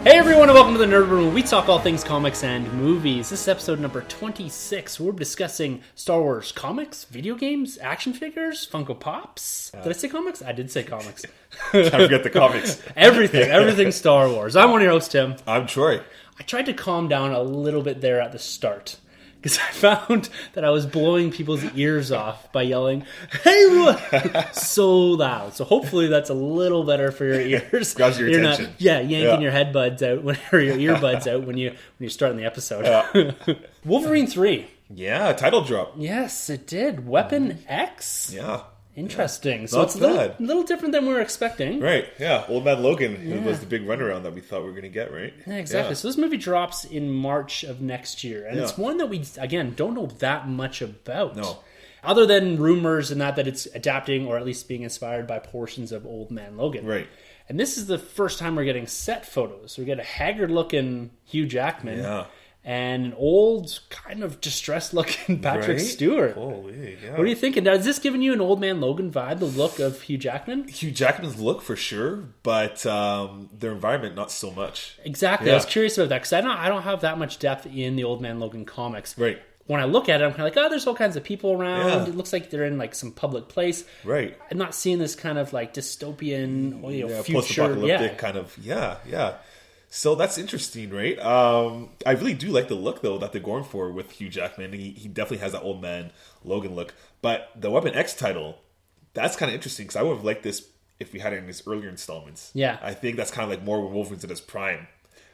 Hey everyone, and welcome to the Nerd Room, where we talk all things comics and movies. This is episode number 26. We're discussing Star Wars comics, video games, action figures, Funko Pops. Did I say comics? I did say comics. I forget the comics. Everything Star Wars. I'm one of your hosts, Tim. I'm Troy. I tried to calm down a little bit there at the start, because I found that I was blowing people's ears off by yelling, "Hey!" so loud. So hopefully that's a little better for your ears. Grabs your attention. Not, yanking your headbuds out or your earbuds out when you're starting the episode. Yeah. Wolverine 3. Yeah, title drop. Yes, it did. Weapon X. Yeah. Interesting. Yeah. So it's a little different than we were expecting. Right, yeah. Old Man Logan was the big runaround that we thought we were going to get, right? Yeah, exactly. Yeah. So this movie drops in March of next year. And it's one that we, again, don't know that much about. No. Other than rumors and that it's adapting or at least being inspired by portions of Old Man Logan. Right. And this is the first time we're getting set photos. We get a haggard-looking Hugh Jackman. Yeah. And an old, kind of distressed-looking Patrick Stewart. Holy, yeah. What are you thinking? Now, is this giving you an Old Man Logan vibe, the look of Hugh Jackman? Hugh Jackman's look, for sure, but their environment, not so much. Exactly. Yeah. I was curious about that, because I don't have that much depth in the Old Man Logan comics. Right. When I look at it, I'm kind of like, there's all kinds of people around. Yeah. It looks like they're in like some public place. Right. I'm not seeing this kind of like dystopian, future. Post-apocalyptic kind of, yeah. So that's interesting, right? I really do like the look, though, that they're going for with Hugh Jackman. He definitely has that Old Man Logan look. But the Weapon X title, that's kind of interesting, because I would have liked this if we had it in his earlier installments. Yeah. I think that's kind of like more when Wolverine's in his prime,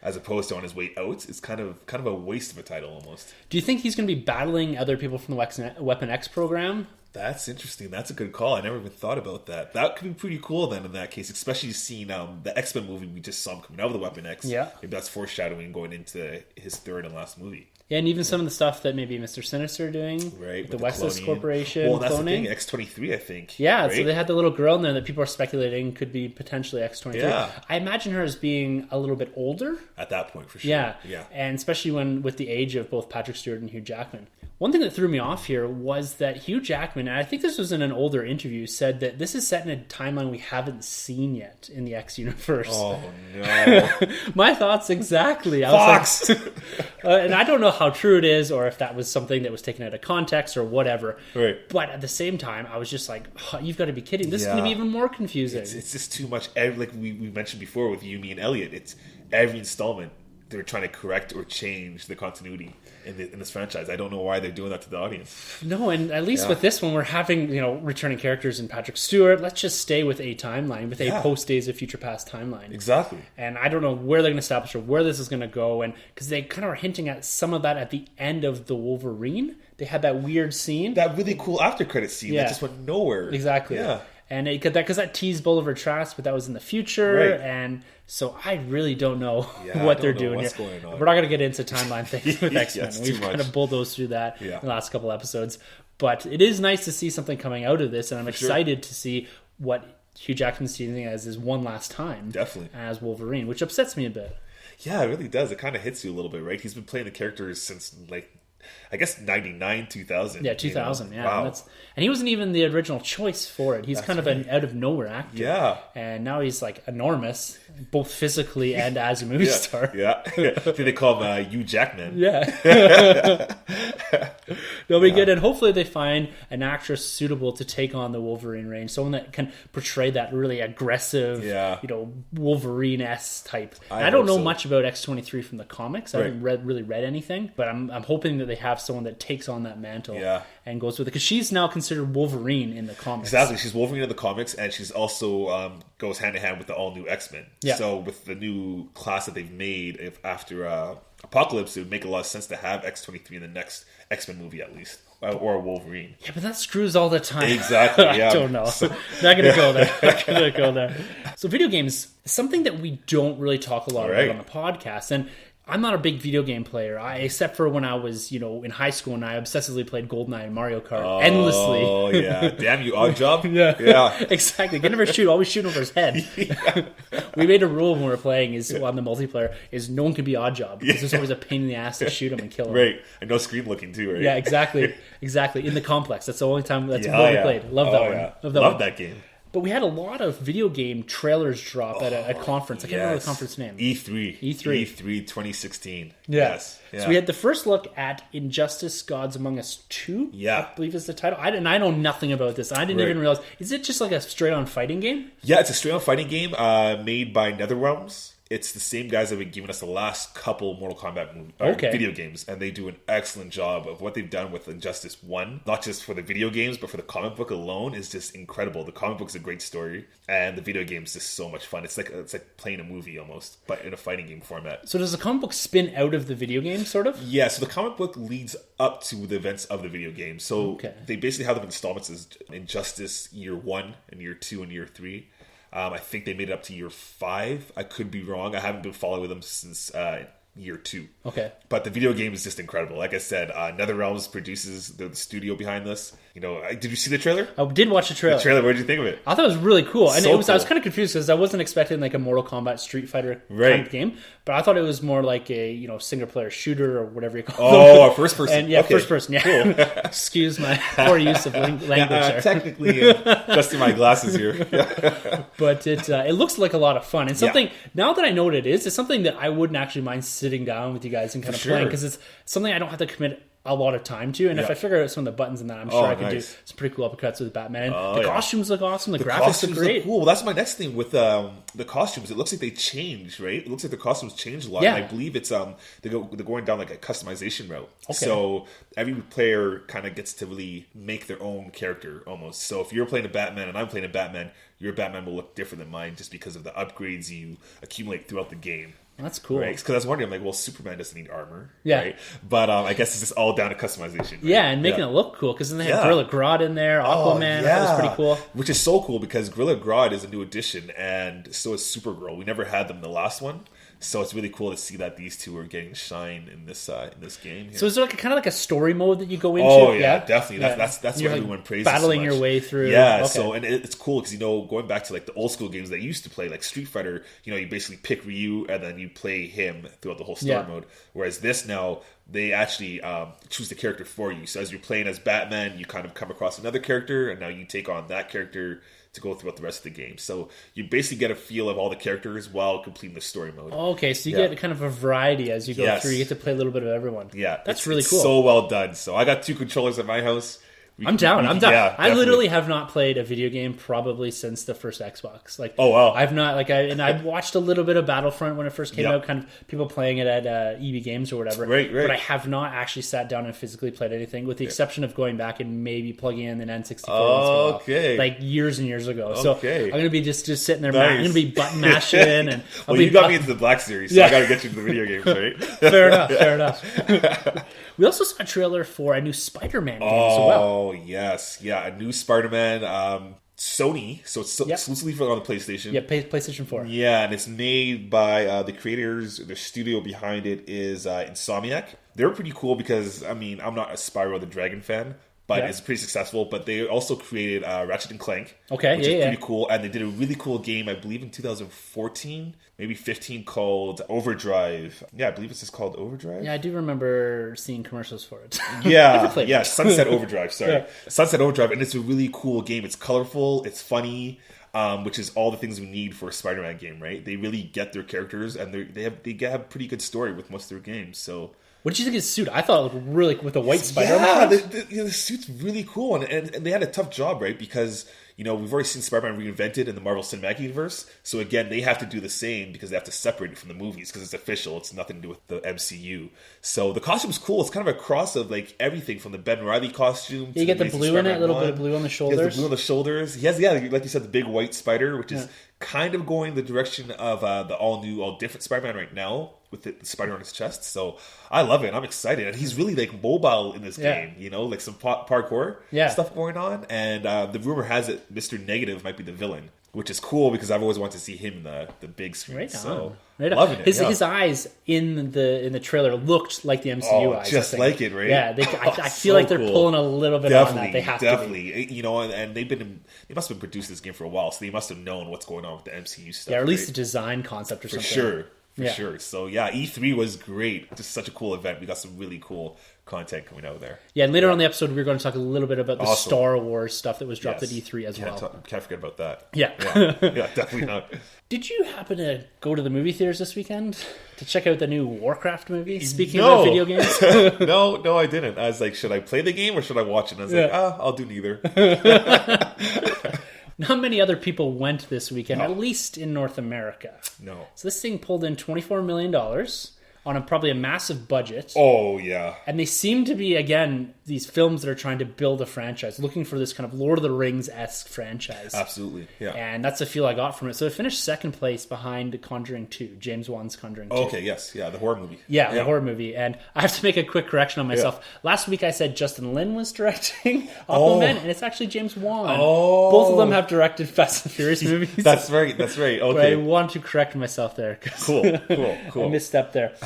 as opposed to on his way out. It's kind of a waste of a title, almost. Do you think he's going to be battling other people from the Weapon X program? That's interesting. That's a good call. I never even thought about that. That could be pretty cool then in that case, especially seeing the X-Men movie we just saw him coming out of the Weapon X. Yeah. Maybe that's foreshadowing going into his third and last movie. Yeah, and even some of the stuff that maybe Mr. Sinister doing. Right. With the Westless Corporation. Well, that's cloning. The thing. X-23, I think. Yeah, right? So they had the little girl in there that people are speculating could be potentially X-23. Yeah. I imagine her as being a little bit older. At that point, for sure. Yeah. Yeah. And especially with the age of both Patrick Stewart and Hugh Jackman. One thing that threw me off here was that Hugh Jackman, and I think this was in an older interview, said that this is set in a timeline we haven't seen yet in the X universe. Oh, no. My thoughts exactly. Fox! And I don't know how true it is, or if that was something that was taken out of context or whatever. Right. But at the same time, I was just like, you've got to be kidding. This is going to be even more confusing. It's just too much. Like we mentioned before with Yumi and Elliot, it's every installment they're trying to correct or change the continuity in this franchise. I don't know why they're doing that to the audience. No, and at least with this one, we're having returning characters in Patrick Stewart. Let's just stay with a timeline, with a post Days of Future Past timeline. Exactly. And I don't know where they're going to establish or where this is going to go, and because they kind of are hinting at some of that at the end of the Wolverine. They had that weird scene, that really cool after credit scene that just went nowhere. Exactly. Yeah. And because that teased Bolivar Trask, but that was in the future, right. And so I really don't know what they're doing here. Going on. We're not going to get into timeline things with X-Men. We've kind of bulldozed through that in the last couple episodes. But it is nice to see something coming out of this, and I'm excited to see what Hugh Jackman's teasing as his one last time as Wolverine, which upsets me a bit. Yeah, it really does. It kind of hits you a little bit, right? He's been playing the characters since, I guess 99, 2000. Yeah, 2000. Yeah, wow. And he wasn't even the original choice for it. He's kind of an out of nowhere actor. Yeah, and now he's like enormous, both physically and as a movie star. Yeah, I think they call him Hugh Jackman. Yeah, they'll be good, and hopefully they find an actress suitable to take on the Wolverine range, someone that can portray that really aggressive, Wolverine-esque type. I don't know much about X-23 from the comics. I haven't really read anything, but I'm hoping that they have someone that takes on that mantle and goes with it, because she's now considered Wolverine in the comics. Exactly, she's Wolverine in the comics, and she's also goes hand in hand with the all new X-Men. Yeah. So with the new class that they've made after Apocalypse, it would make a lot of sense to have X-23 in the next X-Men movie at least, or Wolverine. Yeah, but that screws all the time. Exactly. Yeah. I don't know. Not gonna go there. So video games, something that we don't really talk a lot about on the podcast, and I'm not a big video game player, except for when I was, in high school, and I obsessively played GoldenEye and Mario Kart endlessly. Oh, yeah. Damn you, odd job. Yeah. Exactly. Get never shoot, always shoot over his head. We made a rule when we were playing on the multiplayer, is no one can be odd job, because there's always a pain in the ass to shoot him and kill him. Right. And no screen looking too, right? Yeah, exactly. In the complex. That's the only time we played. Love that one. Love that game. But we had a lot of video game trailers drop at a conference. I can't remember the conference name. E3 2016. Yeah. Yes. Yeah. So we had the first look at Injustice: Gods Among Us 2. Yeah. I believe is the title. I know nothing about this. I didn't even realize. Is it just like a straight-on fighting game? Yeah, it's a straight-on fighting game made by NetherRealms. It's the same guys that have been giving us the last couple Mortal Kombat video games, and they do an excellent job of what they've done with Injustice 1. Not just for the video games, but for the comic book alone is just incredible. The comic book's a great story, and the video game's just so much fun. It's like playing a movie almost, but in a fighting game format. So does the comic book spin out of the video game, sort of? Yeah, so the comic book leads up to the events of the video game. So they basically have them in installments as Injustice Year 1 and Year 2 and Year 3. I think they made it up to Year 5. I could be wrong. I haven't been following them since Year 2. Okay. But the video game is just incredible. Like I said, NetherRealms produces the studio behind this. You know, did you see the trailer? I did watch the trailer. What did you think of it? I thought it was really cool. And cool. I was kind of confused because I wasn't expecting like a Mortal Kombat Street Fighter kind of game. But I thought it was more like a, single player shooter or whatever you call it. Oh, a first person. And first person. Yeah. Cool. Excuse my poor use of language there. Technically, adjusting my glasses here. But it looks like a lot of fun. And something, now that I know what it is, it's something that I wouldn't actually mind sitting down with you guys and kind of playing, because it's something I don't have to commit a lot of time to, and if I figure out some of the buttons and that, I'm sure I can do some pretty cool uppercuts with Batman. And the costumes look awesome. The graphics look great. Cool. Well, that's my next thing with the costumes. It looks like they change, right? It looks like the costumes change a lot. Yeah. And I believe it's they're going down like a customization route. Okay. So every player kind of gets to really make their own character almost. So if you're playing a Batman and I'm playing a Batman, your Batman will look different than mine just because of the upgrades you accumulate throughout the game. That's cool. Right? Because I was wondering, I'm like, well, Superman doesn't need armor, right? But I guess it's just all down to customization. Right? Yeah, and making it look cool, because then they have Gorilla Grodd in there, Aquaman, that was pretty cool. Which is so cool, because Gorilla Grodd is a new addition, and so is Supergirl. We never had them in the last one. So it's really cool to see that these two are getting shine in this game here. So is there kind of like a story mode that you go into? Oh yeah, definitely. That's what everyone praises. Battling so your way through. Yeah. Okay. So and it's cool because going back to like the old school games that you used to play, like Street Fighter. You basically pick Ryu and then you play him throughout the whole story mode. Whereas this now, they actually choose the character for you. So as you're playing as Batman, you kind of come across another character, and now you take on that character to go throughout the rest of the game. So you basically get a feel of all the characters while completing the story mode. Okay, so you get kind of a variety as you go through. You get to play a little bit of everyone. Yeah. That's really cool. So well done. So I got 2 controllers at my house. I'm down. Yeah, I literally have not played a video game probably since the first Xbox. Like, oh wow, I've not I watched a little bit of Battlefront when it first came out, kind of people playing it at EB Games or whatever. Right. But I have not actually sat down and physically played anything, with the exception of going back and maybe plugging in an N64 okay, like years and years ago. So I'm gonna be just sitting there. Nice. I'm gonna be button mashing and. You got me into the Black Series, so I got to get you to the video games, right? Fair enough. We also saw a trailer for a new Spider-Man game as well. Oh, yes. Yeah, a new Spider-Man. Sony, so it's exclusively on the PlayStation. Yeah, PlayStation 4. Yeah, and it's made by the creators. The studio behind it is Insomniac. They're pretty cool because, I'm not a Spyro the Dragon fan, but it's pretty successful. But they also created Ratchet and Clank, which is pretty cool. And they did a really cool game, I believe in 2014, maybe 15, called Overdrive. Yeah, I believe it's just called Overdrive. Yeah, I do remember seeing commercials for it. Yeah, Sunset Overdrive, sorry. Sunset Overdrive, and it's a really cool game. It's colorful, it's funny, which is all the things we need for a Spider-Man game, right? They really get their characters, and they have a pretty good story with most of their games, so... What did you think of his suit? I thought it looked really with the white Spider-Man. Yeah, the suit's really cool, and they had a tough job, right? Because we've already seen Spider-Man reinvented in the Marvel Cinematic Universe, so again, they have to do the same because they have to separate it from the movies because it's official. It's nothing to do with the MCU. So the costume's cool. It's kind of a cross of like everything from the Ben Reilly costume. You get the blue in it, a little bit of blue on the shoulders. He has the blue on the shoulders. He has, like you said, the big white spider, which is kind of going the direction of the all different Spider-Man right now, with the spider on his chest. So I love it. I'm excited. And he's really like mobile in this game, like some parkour stuff going on. And the rumor has it Mr. Negative might be the villain, which is cool because I've always wanted to see him in the big screen. Right so on. Loving it. His eyes in the trailer looked like the MCU eyes. Just like it, right? Yeah, I feel like they're pulling a little bit on that. They have to be. And they must have been producing this game for a while, so they must have known what's going on with the MCU stuff. Yeah, or at least the design concept or something. For sure. for sure. So yeah, E3 was great. Just such a cool event. We got some really cool content coming out there. Yeah, and later on in the episode, we're going to talk a little bit about the Star Wars stuff that was dropped at E3 as well. Can't forget about that. Yeah. Yeah, definitely not. Did you happen to go to the movie theaters this weekend to check out the new Warcraft movie? Speaking about video games? No, I didn't. I was like, should I play the game or should I watch it? And I was like, I'll do neither. Not many other people went this weekend, at least in North America. No. So this thing pulled in $24 million on probably a massive budget. Oh, yeah. And they seem to be, again, these films that are trying to build a franchise, looking for this kind of Lord of the Rings-esque franchise. Absolutely, yeah. And that's the feel I got from it. So it finished second place behind Conjuring 2, James Wan's Conjuring 2. Okay, yes, yeah, the horror movie. Yeah, the horror movie. And I have to make a quick correction on myself. Yeah. Last week I said Justin Lin was directing Aquaman, and it's actually James Wan. Oh. Both of them have directed Fast and Furious movies. That's right. Okay. But I want to correct myself there. Cool. I misstepped there.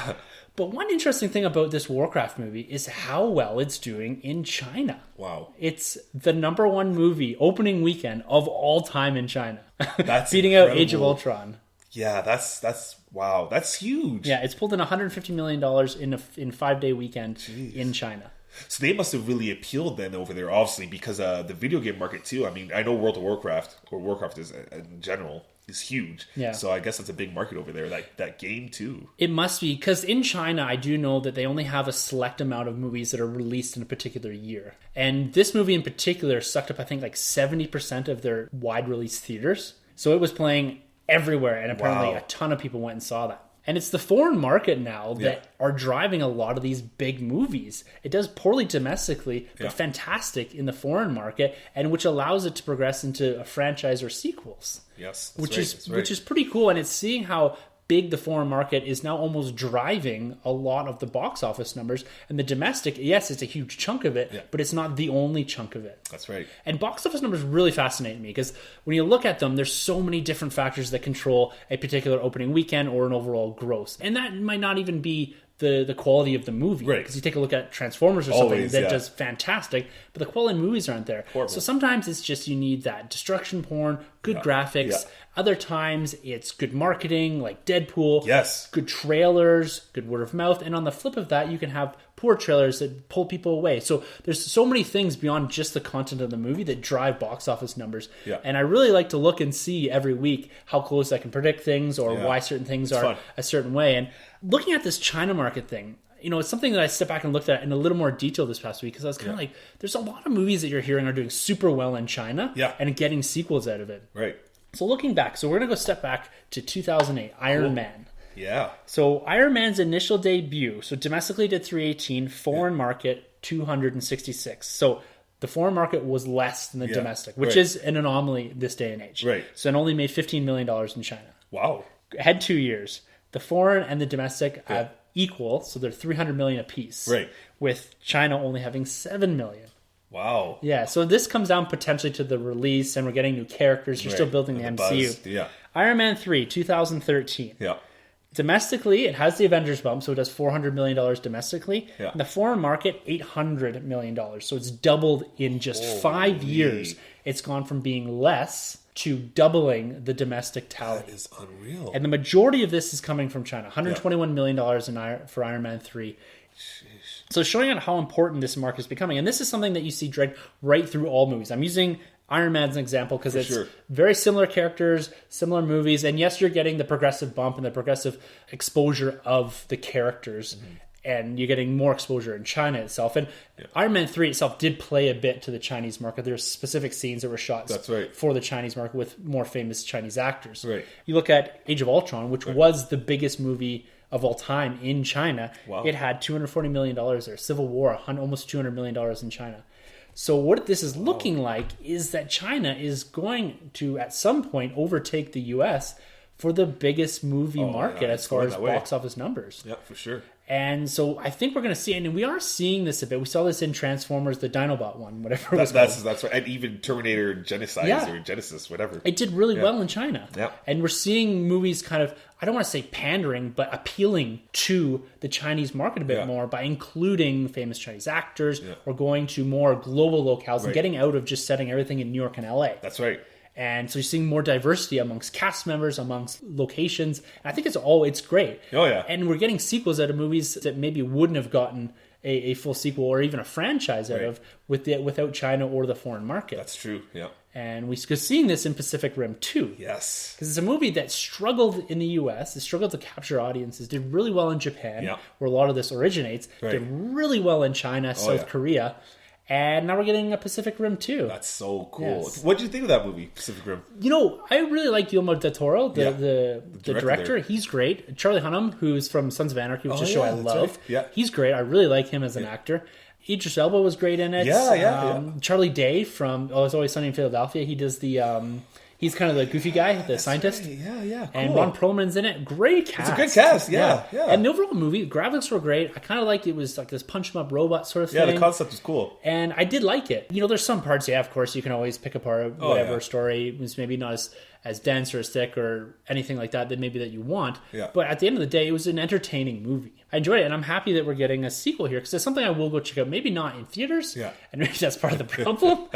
But one interesting thing about this Warcraft movie is how well it's doing in China. Wow. It's the number one movie opening weekend of all time in China. That's beating incredible. out Age of Ultron. Yeah, that's wow. That's huge. Yeah, it's pulled in $150 million in 5-day weekend in China. So they must have really appealed then over there, obviously, because the video game market too. I mean, I know World of Warcraft, or Warcraft is in general, is huge. Yeah. So I guess that's a big market over there, like that game too. It must be, because in China, I do know that they only have a select amount of movies that are released in a particular year. And this movie in particular sucked up, I think, like 70% of their wide release theaters. So it was playing everywhere, and apparently a ton of people went and saw that. And it's the foreign market now that are driving a lot of these big movies. It does poorly domestically, but fantastic in the foreign market, and which allows it to progress into a franchise or sequels. Yes, which is pretty cool. And it's seeing how big the foreign market is now almost driving a lot of the box office numbers. And the domestic, yes, it's a huge chunk of it, but it's not the only chunk of it. That's right. And box office numbers really fascinate me because when you look at them, there's so many different factors that control a particular opening weekend or an overall gross. And that might not even be the quality of the movie. Right. Because you take a look at Transformers or something that does fantastic, but the quality of movies aren't there. Horrible. So sometimes it's just you need that destruction porn, good graphics. Yeah. Other times it's good marketing, like Deadpool. Yes. Good trailers, good word of mouth. And on the flip of that, you can have poor trailers that pull people away. So there's so many things beyond just the content of the movie that drive box office numbers. Yeah. And I really like to look and see every week how close I can predict things or why certain things are a certain way. And looking at this China market thing, you know, it's something that I stepped back and looked at in a little more detail this past week because I was kind of like, there's a lot of movies that you're hearing are doing super well in China and getting sequels out of it. Right. So looking back, so we're going to go step back to 2008, Iron Man. Yeah. So Iron Man's initial debut, so domestically did 318, foreign market 266. So the foreign market was less than the domestic, which is an anomaly this day and age. Right. So it only made $15 million in China. Wow. Had 2 years. The foreign and the domestic have equal, so they're $300 million apiece. Right. With China only having $7 million. Wow. Yeah, so this comes down potentially to the release, and we're getting new characters. You're still building the MCU. Buzz. Yeah. Iron Man 3, 2013. Yeah. Domestically, it has the Avengers bump, so it does $400 million domestically. Yeah. In the foreign market, $800 million. So it's doubled in just 5 years. It's gone from being less to doubling the domestic tally. That is unreal. And the majority of this is coming from China. $121 million for Iron Man 3. Sheesh. So showing out how important this market is becoming. And this is something that you see dragged right through all movies. I'm using Iron Man as an example because it's very similar characters, similar movies. And yes, you're getting the progressive bump and the progressive exposure of the characters. Mm-hmm. And you're getting more exposure in China itself. And Iron Man 3 itself did play a bit to the Chinese market. There's specific scenes that were shot for the Chinese market with more famous Chinese actors. Right. You look at Age of Ultron, which was the biggest movie of all time in China. Wow. It had $240 million there. Civil War, almost $200 million in China. So what this is looking like is that China is going to, at some point, overtake the U.S. for the biggest movie market as far as box office numbers. Yeah, for sure. And so I think we're going to see, and we are seeing this a bit. We saw this in Transformers, the Dinobot one, whatever it was called. That's right. And even Terminator Genesis or Genesis, whatever. It did really well in China. Yeah. And we're seeing movies kind of, I don't want to say pandering, but appealing to the Chinese market a bit more by including famous Chinese actors or going to more global locales and getting out of just setting everything in New York and LA. That's right. And so you're seeing more diversity amongst cast members, amongst locations. And I think it's great. Oh, yeah. And we're getting sequels out of movies that maybe wouldn't have gotten a full sequel or even a franchise out of without China or the foreign market. That's true, yeah. And we're seeing this in Pacific Rim 2. Yes. Because it's a movie that struggled in the US, it struggled to capture audiences, did really well in Japan, where a lot of this originates, did really well in China, South Korea, and now we're getting a Pacific Rim 2. That's so cool. Yes. What did you think of that movie, Pacific Rim? I really like Guillermo del Toro, the director. He's great. Charlie Hunnam, who's from Sons of Anarchy, which is a show I love. Right. Yeah. He's great. I really like him as an actor. Idris Elba was great in it. Charlie Day from It's Always Sunny in Philadelphia. He does the... he's kind of the goofy guy, the scientist. Right. Yeah, cool. And Ron Perlman's in it. Great cast. It's a good cast, yeah. And the overall movie, graphics were great. I kind of liked it was like this punch-em-up robot sort of thing. Yeah, the concept was cool. And I did like it. There's some parts, of course, you can always pick apart whatever story was maybe not as dense or as thick or anything like that that you want. Yeah. But at the end of the day, it was an entertaining movie. I enjoyed it, and I'm happy that we're getting a sequel here because it's something I will go check out. Maybe not in theaters, and maybe that's part of the problem.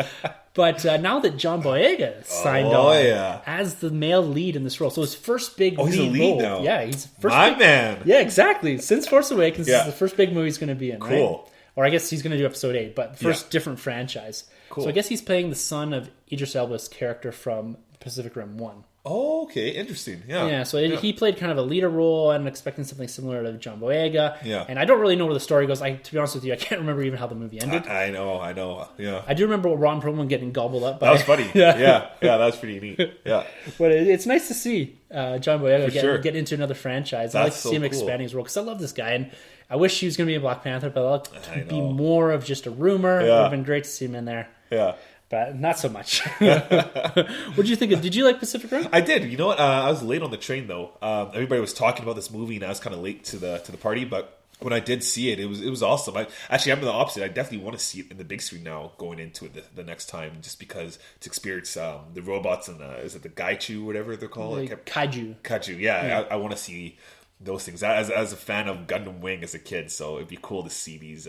But now that John Boyega signed on as the male lead in this role, so his first big he's a lead role. now. Yeah, he's first my man. Yeah, exactly. Since Force Awakens, this is the first big movie he's going to be in. Cool. Right? Or I guess he's going to do Episode 8, but first different franchise. Cool. So I guess he's playing the son of Idris Elba's character from Pacific Rim 1. Oh, okay. Interesting. Yeah. Yeah, so he played kind of a leader role. I'm expecting something similar to John Boyega. Yeah. And I don't really know where the story goes. To be honest with you, I can't remember even how the movie ended. I know. Yeah. I do remember Ron Perlman getting gobbled up by... That was funny. Yeah, that was pretty neat. Yeah. But it's nice to see John Boyega get into another franchise. I like to see him expanding his role because I love this guy. And I wish he was going to be in Black Panther, but I'd like to be more of just a rumor. It would have been great to see him in there. Yeah. But not so much. What did you think of? Did you like Pacific Rim? I did. You know what? I was late on the train though. Everybody was talking about this movie, and I was kind of late to the party. But when I did see it, it was awesome. I'm the opposite. I definitely want to see it in the big screen now, going into it the next time, just because to experience the robots and is it the Gaichu, whatever they're called? Kaiju. Yeah. I want to see those things as a fan of Gundam Wing as a kid, so it'd be cool to see these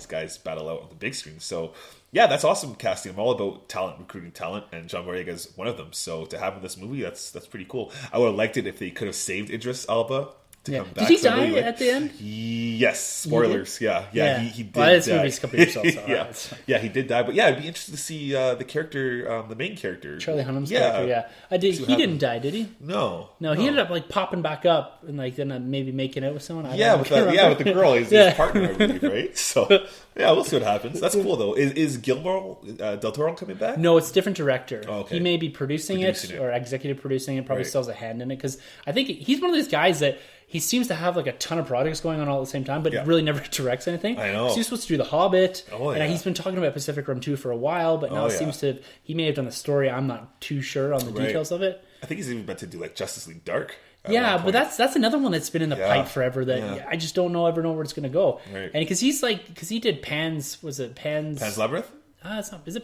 guys battle out on the big screen. So yeah, that's awesome casting. I'm all about talent, recruiting talent, and John Boyega is one of them. So to have him in this movie, that's pretty cool. I would have liked it if they could have saved Idris Elba to come back. Did he die at the end? Yes. Spoilers. He did. Well, this movie's a couple years old, so he did die. But yeah, it'd be interesting to see the character, the main character, Charlie Hunnam's character. Yeah, he didn't die, did he? No. He ended up like popping back up and like then maybe making out with someone. With the girl, his partner, I believe, right? So yeah, we'll see what happens. That's cool though. Is Guillermo del Toro coming back? No, it's a different director. Oh, okay. He may be producing it or executive producing it. Probably still has a hand in it because I think he's one of those guys that. He seems to have like a ton of projects going on all at the same time, but really never directs anything. I know. So he's supposed to do The Hobbit, and he's been talking about Pacific Rim 2 for a while, but now it seems to... He may have done the story. I'm not too sure on the details of it. I think he's even meant to do like Justice League Dark. Yeah, but that's another one that's been in the pipe forever that I just don't ever know where it's going to go. Right. And because he did Pan's Labyrinth? Is it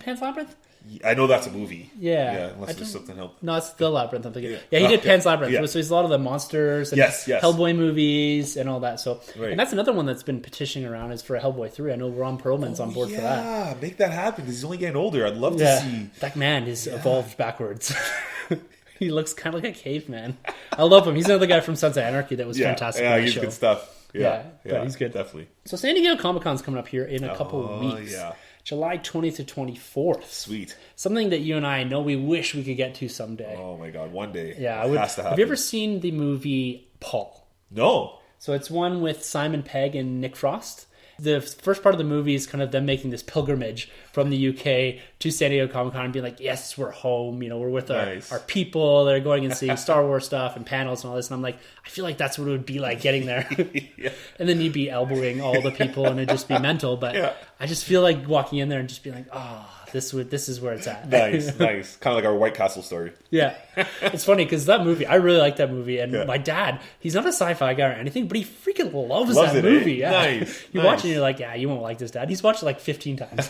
Pan's Labyrinth? I know that's a movie. Yeah. Unless there's something else. No, it's the Labyrinth I'm thinking. Yeah, he did Pan's Labyrinth. Yeah. So he's a lot of the monsters and Hellboy movies and all that. So, and that's another one that's been petitioning around is for a Hellboy 3. I know Ron Perlman's on board for that. Yeah, make that happen because he's only getting older. I'd love to see. That man is evolved backwards. He looks kind of like a caveman. I love him. He's another guy from Sons of Anarchy that was fantastic. Yeah, he's good stuff. Yeah, he's good. Definitely. So San Diego Comic-Con's coming up here in a couple of weeks. Yeah. July 20th to 24th. Sweet. Something that you and I know we wish we could get to someday. Oh my God, one day. Yeah, it has to happen. Have you ever seen the movie Paul? No. So it's one with Simon Pegg and Nick Frost. The first part of the movie is kind of them making this pilgrimage from the UK to San Diego Comic-Con and being like, yes, we're home. We're with our people. They're going and seeing Star Wars stuff and panels and all this. And I'm like, I feel like that's what it would be like getting there. And then you'd be elbowing all the people and it'd just be mental. But I just feel like walking in there and just being like, this is where it's at. Nice. Kind of like our White Castle story. Yeah. It's funny because that movie, I really like that movie. And my dad, he's not a sci-fi guy or anything, but he freaking loves that movie. Yeah. Nice. You watch it and you're like, you won't like this, Dad. He's watched it like 15 times.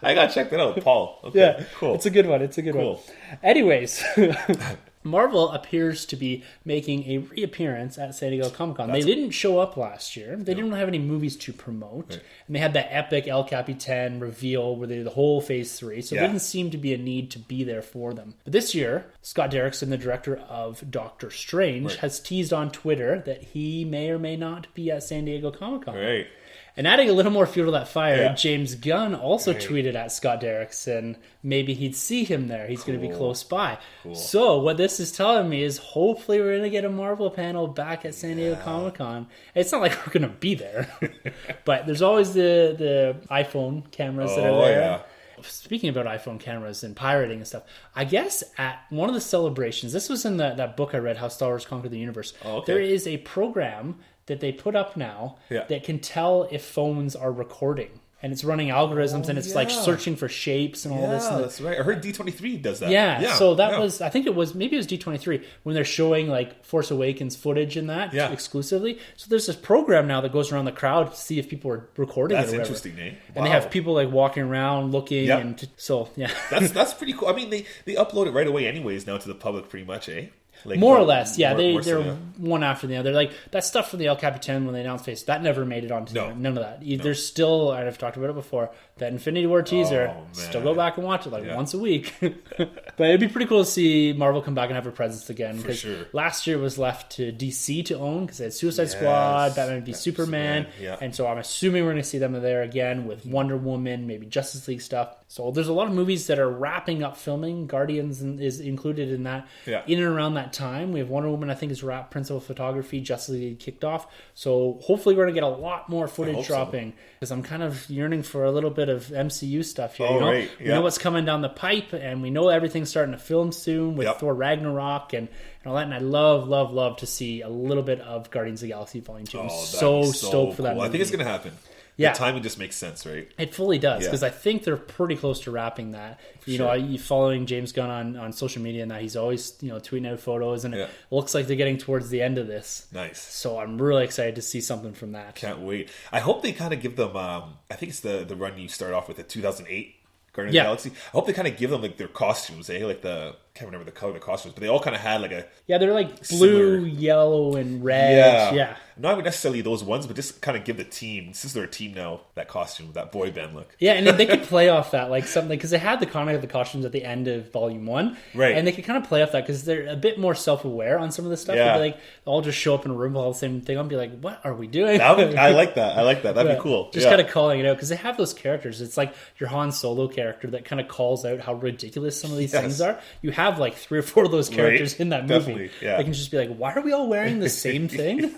I gotta check that out, Paul. Okay, yeah, cool. It's a good one. It's a good one. Anyways, Marvel appears to be making a reappearance at San Diego Comic-Con. They didn't show up last year. They didn't have any movies to promote. Right. And they had that epic El Capitan reveal where they did the whole Phase 3. So there didn't seem to be a need to be there for them. But this year, Scott Derrickson, the director of Doctor Strange, has teased on Twitter that he may or may not be at San Diego Comic-Con. Right. And adding a little more fuel to that fire, James Gunn also tweeted at Scott Derrickson, maybe he'd see him there. He's going to be close by. Cool. So what this is telling me is hopefully we're going to get a Marvel panel back at San Diego Comic-Con. It's not like we're going to be there. But there's always the iPhone cameras that are there. Yeah. Speaking about iPhone cameras and pirating and stuff, I guess at one of the celebrations, this was in that book I read, How Star Wars Conquered the Universe, there is a program that they put up now that can tell if phones are recording. And it's running algorithms and it's like searching for shapes and all this. Yeah, that's right. I heard D23 does that. Yeah. So that was, I think it was D23 when they're showing like Force Awakens footage in that exclusively. So there's this program now that goes around the crowd to see if people are recording That's it or whatever. Interesting, eh? Wow. And they have people like walking around looking. And so, That's pretty cool. I mean, they upload it right away anyways now to the public pretty much, eh? Like more or less, they're one after the other. Like that stuff from the El Capitan when they announced Phase, that never made it onto none of that. There's still, I've talked about it before, that Infinity War teaser. Still go back and watch it once a week. But it'd be pretty cool to see Marvel come back and have a presence again. Because last year was left to DC to own because they had Suicide Squad, Batman v Superman, and so I'm assuming we're going to see them there again with Wonder Woman, maybe Justice League stuff. So there's a lot of movies that are wrapping up filming. Guardians is included in that. In and around that time, we have Wonder Woman, I think, is wrapped, principal photography, Justice League kicked off. So hopefully we're going to get a lot more footage dropping because I'm kind of yearning for a little bit of MCU stuff here. We know what's coming down the pipe and we know everything's starting to film soon with Thor Ragnarok and all that. And I love to see a little bit of Guardians of the Galaxy Volume 2. I'm so stoked for that movie. I think it's going to happen. The timing just makes sense, right? It fully does, because I think they're pretty close to wrapping that. You know, following James Gunn on social media and that, he's always, tweeting out photos, and it looks like they're getting towards the end of this. Nice. So I'm really excited to see something from that. Can't wait. I hope they kind of give them, I think it's the run you start off with at 2008. Guardians of the Galaxy. I hope they kind of give them like their costumes, like I can't remember the color of the costumes, but they all kind of had like a they're like blue, similar, yellow, and red. Not necessarily those ones, but just kind of give the team, since they're a team now, that costume, that boy band look. And they could play off that, like something, because they had the comic of the costumes at the end of Volume 1, right? And they could kind of play off that because they're a bit more self-aware on some of the stuff. They'd be like, all just show up in a room all the same thing. I'll be like, what are we doing? I like that. That'd be cool. Just kind of calling it out, because they have those characters. It's like your Han Solo character that kind of calls out how ridiculous some of these things are. You have like 3 or 4 of those characters in that movie. They can just be like, why are we all wearing the same thing?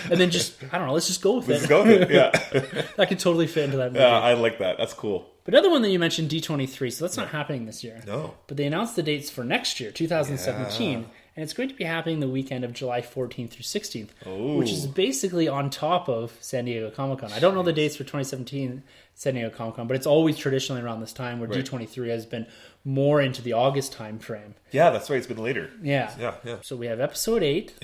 And then just, I don't know, let's just go with it. That could totally fit into that movie. Yeah, I like that. That's cool. But another one that you mentioned, D23, so that's not happening this year. No. But they announced the dates for next year, 2017, and it's going to be happening the weekend of July 14th through 16th, which is basically on top of San Diego Comic-Con. I don't know the dates for 2017 San Diego Comic-Con, but it's always traditionally around this time where D23 has been more into the August time frame. Yeah, that's right. It's been later. Yeah. So we have Episode 8.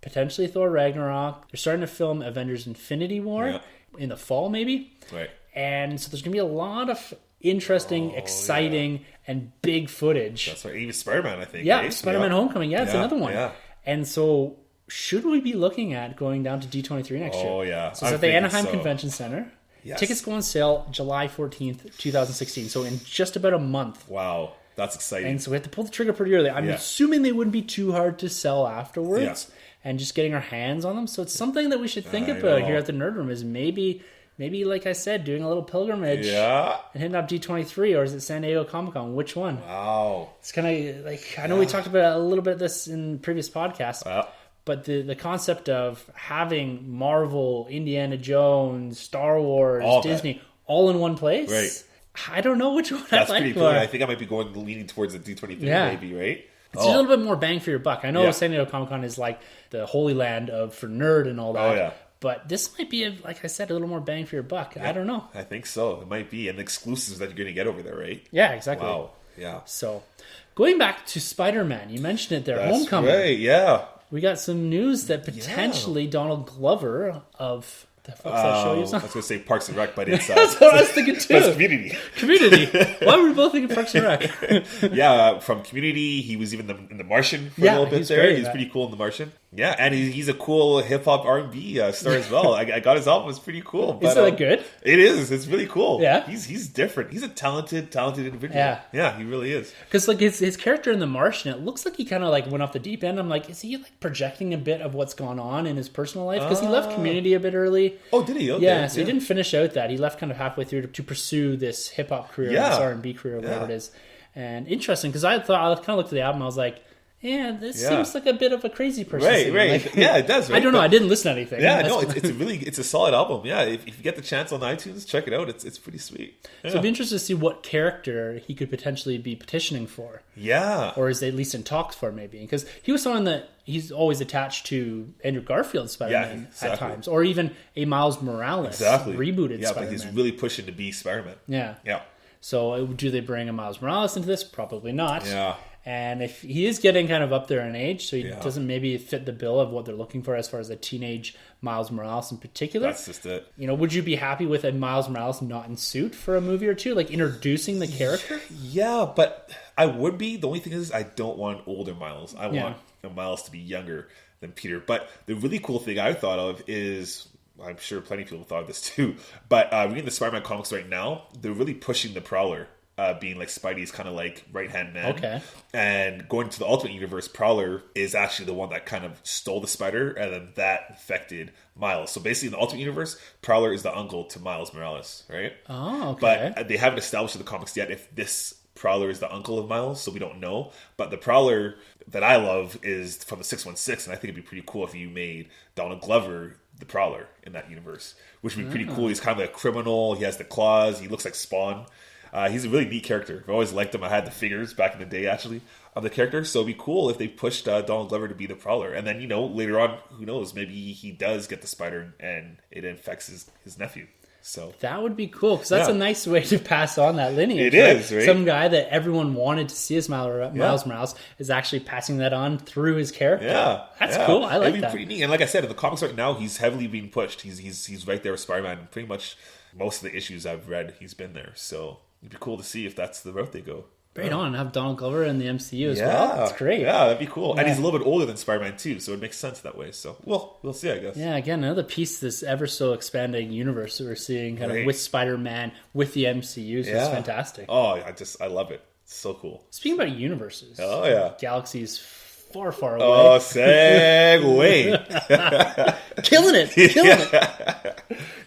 Potentially Thor Ragnarok. They're starting to film Avengers Infinity War in the fall, maybe. Right. And so there's going to be a lot of interesting, exciting, and big footage. That's right. Even Spider-Man, I think. Yeah, Spider-Man Homecoming. Yeah, it's another one. Yeah. And so should we be looking at going down to D23 next year? Oh, yeah. So it's at the Anaheim Convention Center. Yes. Tickets go on sale July 14th, 2016. So in just about a month. Wow. That's exciting. And so we have to pull the trigger pretty early. I'm assuming they wouldn't be too hard to sell afterwards. And just getting our hands on them. So it's something that we should think about here at the Nerd Room is maybe, like I said, doing a little pilgrimage and hitting up D23, or is it San Diego Comic-Con? Which one? Wow. It's kind of like, I know we talked about a little bit of this in previous podcasts, but the concept of having Marvel, Indiana Jones, Star Wars, Disney, all in one place. Right. I don't know which one I'd like. That's pretty cool. I think I might be leaning towards the D23 maybe, right? It's a little bit more bang for your buck. I know San Diego Comic-Con is like the holy land for nerd and all that. But this might be, like I said, a little more bang for your buck. I don't know. I think so. It might be. And the exclusives that you're going to get over there, right? Yeah, exactly. Wow. Yeah. So, going back to Spider-Man, you mentioned it there. That's Homecoming. Right, yeah. We got some news that potentially Donald Glover of The folks that show you something. I was going to say Parks and Rec, but it's... That's what I was thinking too. It's Community. Community. Why were we both thinking Parks and Rec? Yeah, from Community. He was even in The Martian for a little bit there. He's pretty cool in The Martian. Yeah, and he's a cool hip-hop R&B star as well. I got his album. It's pretty cool. But, is it good? It is. It's really cool. Yeah? He's different. He's a talented individual. Yeah, he really is. Because like his character in The Martian, it looks like he kind of like went off the deep end. I'm like, is he like projecting a bit of what's gone on in his personal life? Because he left Community a bit early. Oh, did he? Okay. Yeah, so he didn't finish out that. He left kind of halfway through to pursue this hip-hop career, this R&B career, whatever it is. And interesting, because I kind of looked at the album, I was like, this seems like a bit of a crazy person. Right. Like, yeah, it does. Right? I don't know. I didn't listen to anything. Yeah, no, it's a solid album. Yeah, if you get the chance on iTunes, check it out. It's pretty sweet. Yeah. So it'd be interesting to see what character he could potentially be petitioning for. Yeah. Or is at least in talks for, maybe. Because he was someone that he's always attached to Andrew Garfield's Spider-Man at times. Or even a Miles Morales rebooted Spider-Man. Yeah, but he's really pushing to be Spider-Man. Yeah. Yeah. So do they bring a Miles Morales into this? Probably not. Yeah. And if he is getting kind of up there in age, so he doesn't maybe fit the bill of what they're looking for as far as a teenage Miles Morales in particular. That's just it. Would you be happy with a Miles Morales not in suit for a movie or two? Like introducing the character? Yeah, but I would be. The only thing is I don't want older Miles. I want Miles to be younger than Peter. But the really cool thing I thought of is... I'm sure plenty of people thought of this too. But reading the Spider-Man comics right now, they're really pushing the Prowler. Being like Spidey's kind of like right-hand man. Okay. And going to the Ultimate Universe, Prowler is actually the one that kind of stole the spider, and then that infected Miles. So basically in the Ultimate Universe, Prowler is the uncle to Miles Morales, right? Oh, okay. But they haven't established in the comics yet if this Prowler is the uncle of Miles, so we don't know. But the Prowler that I love is from the 616, and I think it'd be pretty cool if you made Donald Glover the Prowler in that universe, which would be pretty cool. He's kind of like a criminal. He has the claws. He looks like Spawn. He's a really neat character. I've always liked him. I had the figures back in the day, actually, of the character. So it'd be cool if they pushed Donald Glover to be the Prowler. And then, later on, who knows, maybe he does get the spider and it infects his nephew. So that would be cool, because that's a nice way to pass on that lineage. It is, right? Some guy that everyone wanted to see as Miles Morales is actually passing that on through his character. Yeah. That's cool. I like It'd be that. pretty neat. And like I said, in the comics right now, he's heavily being pushed. He's right there with Spider-Man. Pretty much most of the issues I've read, he's been there. So it'd be cool to see if that's the route they go. Right on. Have Donald Glover in the MCU as well. That's great. Yeah, that'd be cool. Yeah. And he's a little bit older than Spider-Man too, so it makes sense that way. So we'll see, I guess. Yeah, again, another piece of this ever so expanding universe that we're seeing kind of with Spider-Man, with the MCU. So it's fantastic. Oh, I love it. It's so cool. Speaking about universes. Oh, yeah. Galaxies far, far away. Oh, segue. Killing it.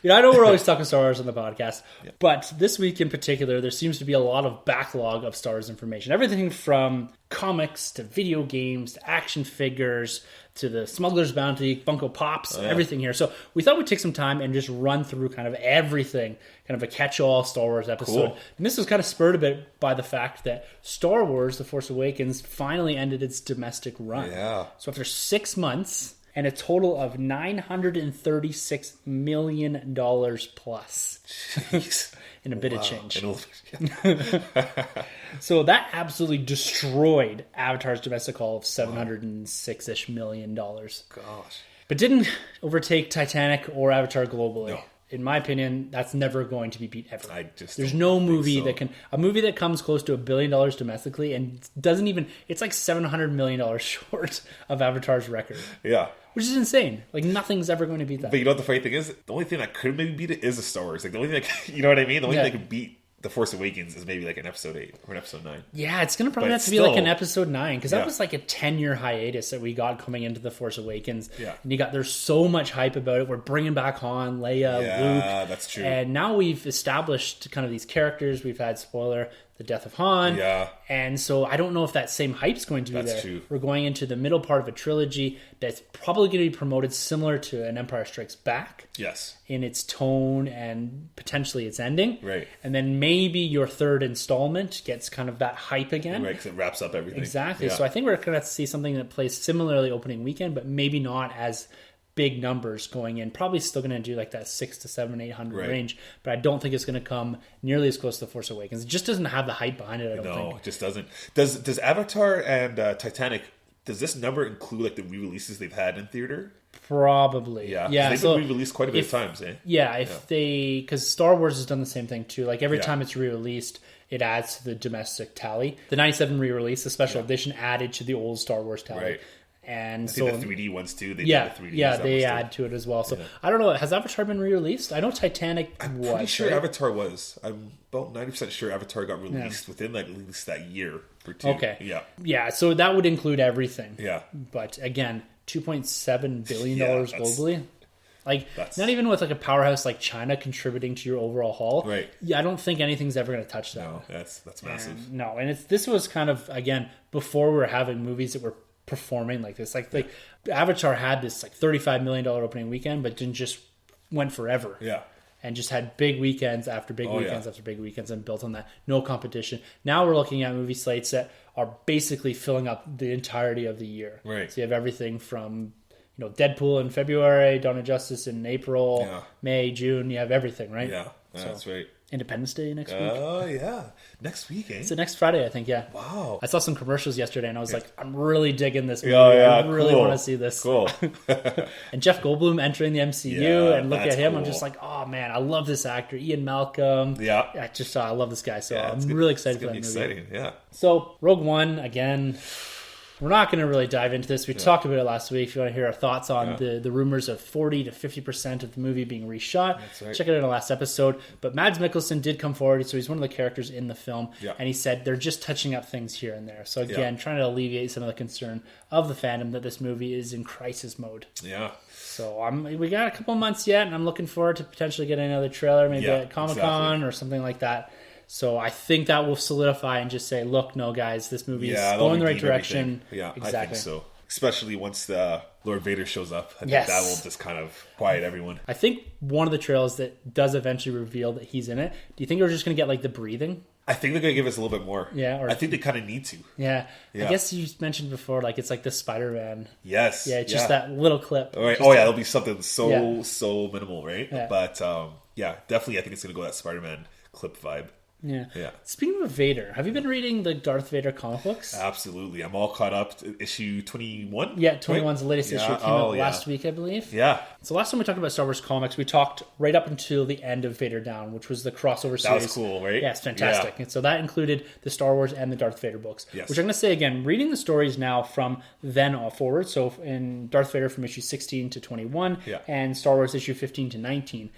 I know we're always talking Star Wars on the podcast, but this week in particular, there seems to be a lot of backlog of Star Wars information. Everything from comics to video games to action figures to the Smuggler's Bounty, Funko Pops, everything here. So we thought we'd take some time and just run through kind of everything, kind of a catch-all Star Wars episode. Cool. And this was kind of spurred a bit by the fact that Star Wars The Force Awakens finally ended its domestic run. Yeah. So after 6 months... and a total of $936 million plus. Jeez. In a bit of change. So that absolutely destroyed Avatar's domestic haul of $706-ish million. Gosh. But didn't overtake Titanic or Avatar globally. No. In my opinion, that's never going to be beat ever. There's no movie that can... A movie that comes close to $1 billion domestically and doesn't even... It's like $700 million short of Avatar's record. Yeah. Which is insane. Like, nothing's ever going to beat that. But you know what the funny thing is? The only thing that could maybe beat it is the Star Wars. Like, the only thing you know what I mean? The only thing that could beat The Force Awakens is maybe like an episode 8 or an episode 9. Yeah, it's going to probably have to be like an episode 9, because that was like a 10-year hiatus that we got coming into The Force Awakens. Yeah. And there's so much hype about it. We're bringing back Han, Leia, Luke. Yeah, that's true. And now we've established kind of these characters. We've had, spoiler, the death of Han. Yeah. And so I don't know if that same hype's going to be there. True. We're going into the middle part of a trilogy that's probably going to be promoted similar to an Empire Strikes Back. Yes. In its tone and potentially its ending. Right. And then maybe your third installment gets kind of that hype again. Right, because it wraps up everything. Exactly. Yeah. So I think we're going to see something that plays similarly opening weekend, but maybe not as big numbers going in. Probably still going to do like that 600 to 700, 800 range, but I don't think it's going to come nearly as close to The Force Awakens. It just doesn't have the hype behind it, I don't think. No, it just doesn't. Does Avatar and Titanic Does this number include like the re-releases they've had in theater? Probably. Yeah. They've been re-released quite a bit of times, eh? Yeah, because Star Wars has done the same thing too. Like every time it's re-released, it adds to the domestic tally. The 97 re-release, the special edition, added to the old Star Wars tally. Right. And I think the 3D ones too. They yeah, did the 3D yeah, they add to it as well. So I don't know. Has Avatar been re-released? I know Titanic was. I'm pretty sure Avatar was. I'm about 90% sure Avatar got released within like at least that year or two. Okay. Yeah. Yeah. So that would include everything. Yeah. But again, $2.7 billion globally. Like not even with like a powerhouse like China contributing to your overall haul. Right. Yeah, I don't think anything's ever going to touch that. No, that's massive. And this was kind of again before we were having movies that were performing like this. Like Avatar had this like $35 million opening weekend, but didn't just went forever. Yeah. And just had big weekends after big weekends after big weekends and built on that. No competition. Now we're looking at movie slates that are basically filling up the entirety of the year. Right. So you have everything from Deadpool in February, Dawn of Justice in April, May, June. You have everything, right? Yeah, that's right. Independence Day next week. Oh, yeah. Next week, eh? It's the next Friday, I think, yeah. Wow. I saw some commercials yesterday, and I was like, I'm really digging this movie. I really want to see this. Cool. And Jeff Goldblum entering the MCU, and look at him. Cool. I'm just like, oh, man, I love this actor. Ian Malcolm. Yeah. I love this guy, so I'm really excited for that movie. It's going to be exciting, yeah. So, Rogue One, again... We're not going to really dive into this. We talked about it last week. If you want to hear our thoughts on the rumors of 40 to 50% of the movie being reshot, check it out in the last episode. But Mads Mikkelsen did come forward, so he's one of the characters in the film. Yeah. And he said they're just touching up things here and there. So again, trying to alleviate some of the concern of the fandom that this movie is in crisis mode. Yeah. So we got a couple months yet, and I'm looking forward to potentially getting another trailer, maybe at Comic-Con or something like that. So I think that will solidify and just say, look, no, guys, this movie is going in the right direction. Everything. Yeah, exactly. I think so. Especially once Lord Vader shows up. I think that will just kind of quiet everyone. I think one of the trailers that does eventually reveal that he's in it, do you think we're just going to get like the breathing? I think they're going to give us a little bit more. Yeah. I think they kind of need to. Yeah. I guess you mentioned before, like, it's like the Spider-Man. Yes. Yeah, it's just that little clip. Right. It'll be something so minimal, right? Yeah. But, definitely I think it's going to go that Spider-Man clip vibe. Yeah. Speaking of Vader, have you been reading the Darth Vader comic books? Absolutely. I'm all caught up to issue 21. Yeah, 21's the latest issue. It came out last week, I believe. Yeah. So last time we talked about Star Wars comics, we talked right up until the end of Vader Down, which was the crossover series. That was cool, right? Yeah, it's fantastic. Yeah. And so that included the Star Wars and the Darth Vader books. Yes. Which I'm going to say again, reading the stories now from then forward, so in Darth Vader from issue 16 to 21, and Star Wars issue 15 to 19,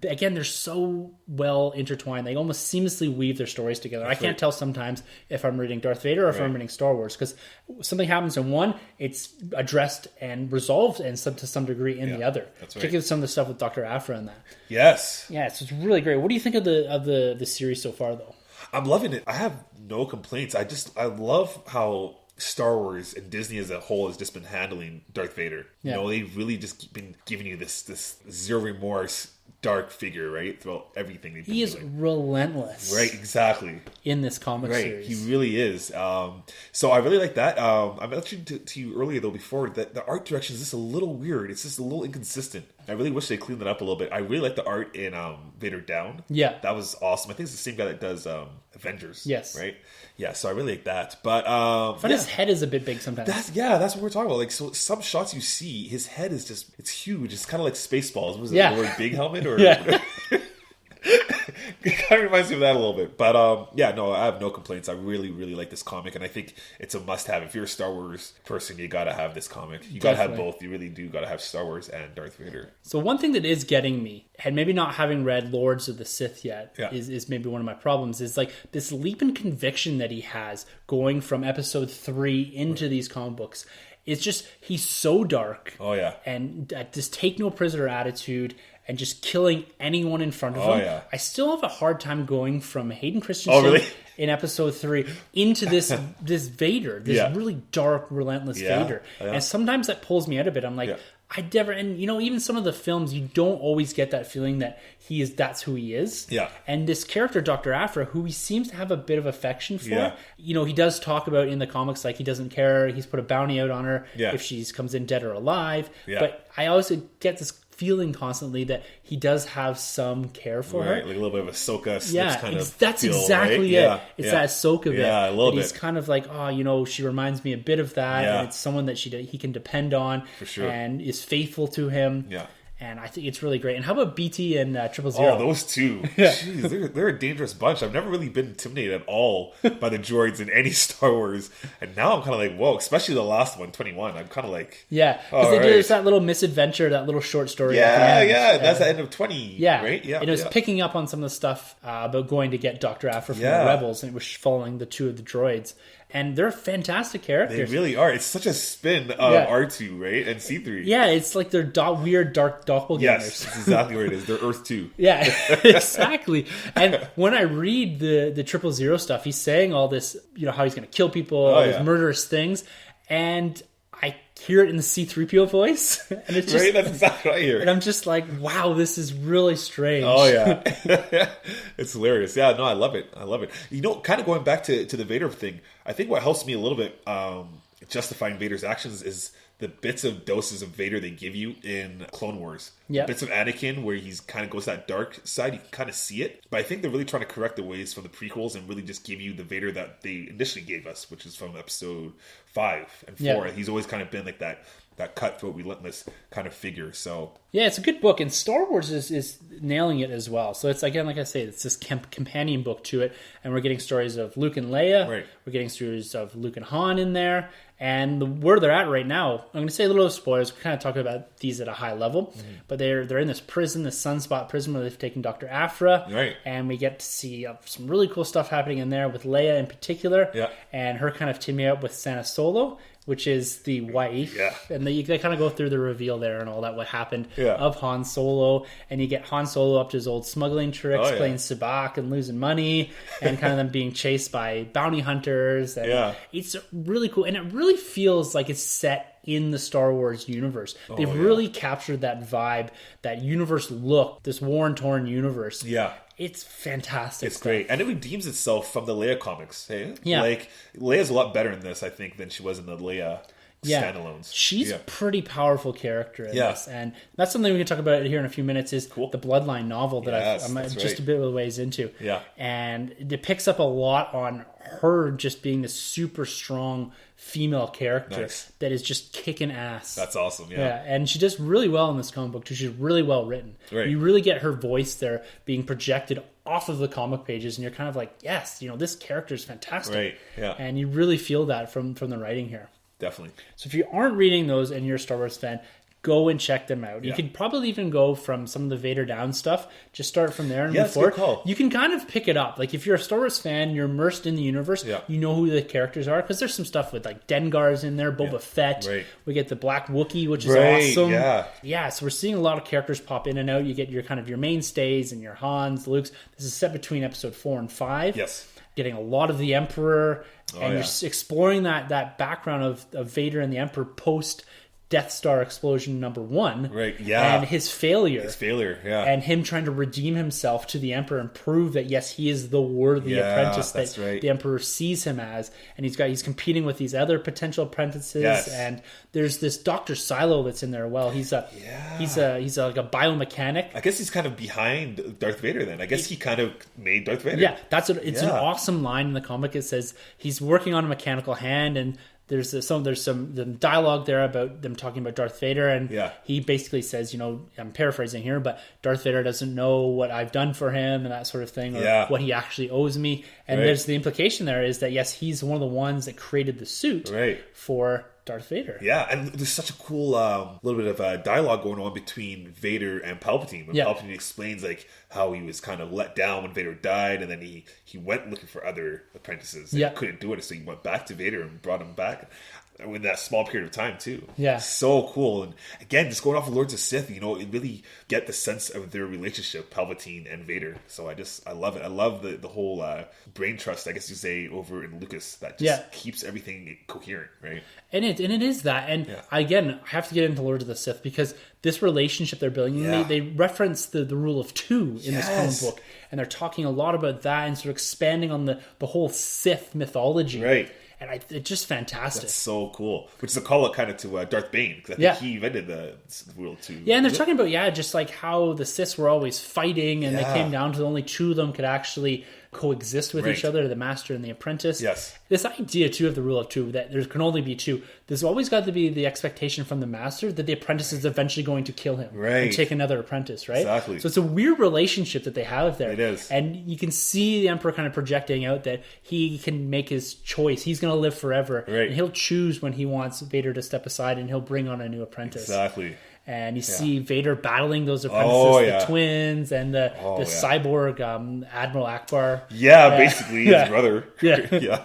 again, they're so well intertwined. They almost seamlessly weave their stories together. That's I can't tell sometimes if I'm reading Darth Vader or if I'm reading Star Wars, because something happens in one, it's addressed and resolved and to some degree in the other. That's particularly some of the stuff with Dr. Aphra and that. Yes. Yeah, so it's really great. What do you think of the series so far, though? I'm loving it. I have no complaints. I love how Star Wars and Disney as a whole has just been handling Darth Vader. Yeah. They've really just been giving you this zero remorse dark figure, right? Throughout everything they've been doing. He is relentless. Right, exactly. In this comic series. He really is. So I really like that. I mentioned to you earlier, though, before, that the art direction is just a little weird. It's just a little inconsistent. I really wish they cleaned it up a little bit. I really like the art in Vader Down. Yeah. That was awesome. I think it's the same guy that does Avengers. Yes. Right? Yeah, so I really like that. But his head is a bit big sometimes. That's what we're talking about. Like, so some shots you see, his head is just, it's huge. It's kind of like Spaceballs. Was it Lord Big Helmet? Or it kind of reminds me of that a little bit. But I have no complaints. I really, really like this comic, and I think it's a must-have. If you're a Star Wars person, you gotta have this comic. You gotta have both. You really do gotta have Star Wars and Darth Vader. So one thing that is getting me, and maybe not having read Lords of the Sith yet, is maybe one of my problems, is like this leap in conviction that he has going from episode 3 into these comic books. It's just, he's so dark. Oh, yeah. And this take no prisoner attitude and just killing anyone in front of him. Yeah. I still have a hard time going from Hayden Christensen in episode 3 into this Vader, this really dark, relentless Vader. Yeah. And sometimes that pulls me out a bit. I'm like, I never, and even some of the films, you don't always get that feeling that that's who he is. Yeah. And this character, Dr. Aphra, who he seems to have a bit of affection for, he does talk about in the comics, like, he doesn't care. He's put a bounty out on her if she comes in dead or alive. Yeah. But I also get this feeling constantly that he does have some care for her. Like a little bit of Ahsoka kind of that's feel, exactly right? it. It's that Ahsoka bit. Yeah, a little bit. He's kind of like, she reminds me a bit of that. And it's someone that he can depend on for sure, and is faithful to him. Yeah. And I think it's really great. And how about BT and 000? Oh, those two. Jeez, they're a dangerous bunch. I've never really been intimidated at all by the droids in any Star Wars. And now I'm kind of like, whoa, especially the last one, 21. I'm kind of like... Yeah, because they do that little misadventure, that little short story. That's the end of 20, right? Yeah, and it was picking up on some of the stuff about going to get Dr. Aphra from the Rebels, and it was following the two of the droids. And they're fantastic characters. They really are. It's such a spin of R2, right? And C3. Yeah, it's like they're weird, dark doppelgangers. Yes, that's exactly what it is. They're Earth 2. Yeah, exactly. And when I read the 000 stuff, he's saying all this, how he's going to kill people, all these murderous things. And I hear it in the C-3PO voice. And it's just, right? That's exactly what I hear. And I'm just like, wow, this is really strange. Oh, yeah. It's hilarious. Yeah, no, I love it. Kind of going back to the Vader thing, I think what helps me a little bit justifying Vader's actions is the bits of doses of Vader they give you in Clone Wars. Yep. Bits of Anakin where he's kind of goes that dark side, you can kind of see it. But I think they're really trying to correct the ways from the prequels and really just give you the Vader that they initially gave us, which is from episode 5 and 4. Yeah. He's always kind of been like that cutthroat, relentless kind of figure. So yeah, it's a good book, and Star Wars is nailing it as well. So it's, again, like I say, it's this companion book to it, and we're getting stories of Luke and Leia. Right. We're getting stories of Luke and Han in there, and where they're at right now, I'm going to say a little spoilers. We're kind of talking about these at a high level, but they're in this prison, this Sunspot prison, where they've taken Dr. Aphra, right, and we get to see some really cool stuff happening in there with Leia in particular, and her kind of teaming up with Santa Solo, which is the wife. Yeah. And they kind of go through the reveal there and all that, what happened yeah. of Han Solo. And you get Han Solo up to his old smuggling tricks, playing Sabacc and losing money, and kind of them being chased by bounty hunters. And it's really cool. And it really feels like it's set in the Star Wars universe. They've really captured that vibe, that universe look, this worn-torn universe. Yeah. It's fantastic. It's great. And it redeems itself from the Leia comics. Hey? Yeah. Like, Leia's a lot better in this, I think, than she was in the Leia standalones. She's a pretty powerful character in this. And that's something we can talk about here in a few minutes, is the Bloodline novel that I'm just a bit of a ways into. Yeah. And it picks up a lot on her just being this super strong female character that is just kicking ass. That's awesome, yeah. And she does really well in this comic book too. She's really well written. Right. You really get her voice there being projected off of the comic pages, and you're kind of like, yes, this character is fantastic. Right, yeah. And you really feel that from the writing here. Definitely. So if you aren't reading those and you're a Star Wars fan, go and check them out. You could probably even go from some of the Vader Down stuff. Just start from there and move forward. You can kind of pick it up. Like, if you're a Star Wars fan, you're immersed in the universe, you know who the characters are, because there's some stuff with, like, Dengar's in there, Boba Fett. Right. We get the Black Wookiee, which is awesome. Yeah, so we're seeing a lot of characters pop in and out. You get your kind of your mainstays and your Hans, Lukes. This is set between episode 4 and 5. Yes. Getting a lot of the Emperor, and you're exploring that background of Vader and the Emperor post Death Star explosion number 1, right? Yeah, and his failure, and him trying to redeem himself to the Emperor and prove that yes, he is the worthy apprentice that the Emperor sees him as, and he's competing with these other potential apprentices, and there's this Dr. Silo that's in there. Well, he's like a biomechanic. I guess he's kind of behind Darth Vader. Then I guess he kind of made Darth Vader. Yeah, it's an awesome line in the comic. It says he's working on a mechanical hand, and there's some dialogue there about them talking about Darth Vader, and he basically says, I'm paraphrasing here, but Darth Vader doesn't know what I've done for him and that sort of thing, or what he actually owes me. And there's the implication there is that yes, he's one of the ones that created the suit for Darth Vader. Yeah, and there's such a cool little bit of dialogue going on between Vader and Palpatine. When Palpatine explains like how he was kind of let down when Vader died, and then he went looking for other apprentices and couldn't do it, so he went back to Vader and brought him back in that small period of time too. Yeah, so cool. And again, just going off of Lords of Sith, it really get the sense of their relationship, Palpatine and Vader. So I love it. I love the whole brain trust, I guess you say, over in Lucas that just keeps everything coherent, right? And it is that. And again, I have to get into Lords of the Sith because this relationship they're building, they reference the rule of 2 in this comic book, and they're talking a lot about that and sort of expanding on the whole Sith mythology. Right. and it's just fantastic. That's so cool. Which is a call out kind of to Darth Bane, because I think he invented the rule too. Yeah, and they're talking about just like how the Sith were always fighting, and they came down to only 2 of them could actually coexist with each other, the master and the apprentice. Yes. This idea too of the rule of 2, that there can only be 2. There's always got to be the expectation from the master that the apprentice is eventually going to kill him and take another apprentice, right? Exactly. So it's a weird relationship that they have there. It is. And you can see the Emperor kind of projecting out that he can make his choice. He's going to live forever. Right. And he'll choose when he wants Vader to step aside, and he'll bring on a new apprentice. Exactly. And you see Vader battling those apprentices, the twins, and the cyborg Admiral Akbar. Yeah, basically his brother. Yeah.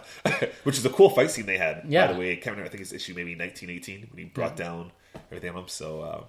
Which is a cool fight scene they had, by the way. I can't remember, I think it's issue maybe 1918 when he brought down everything on him. So,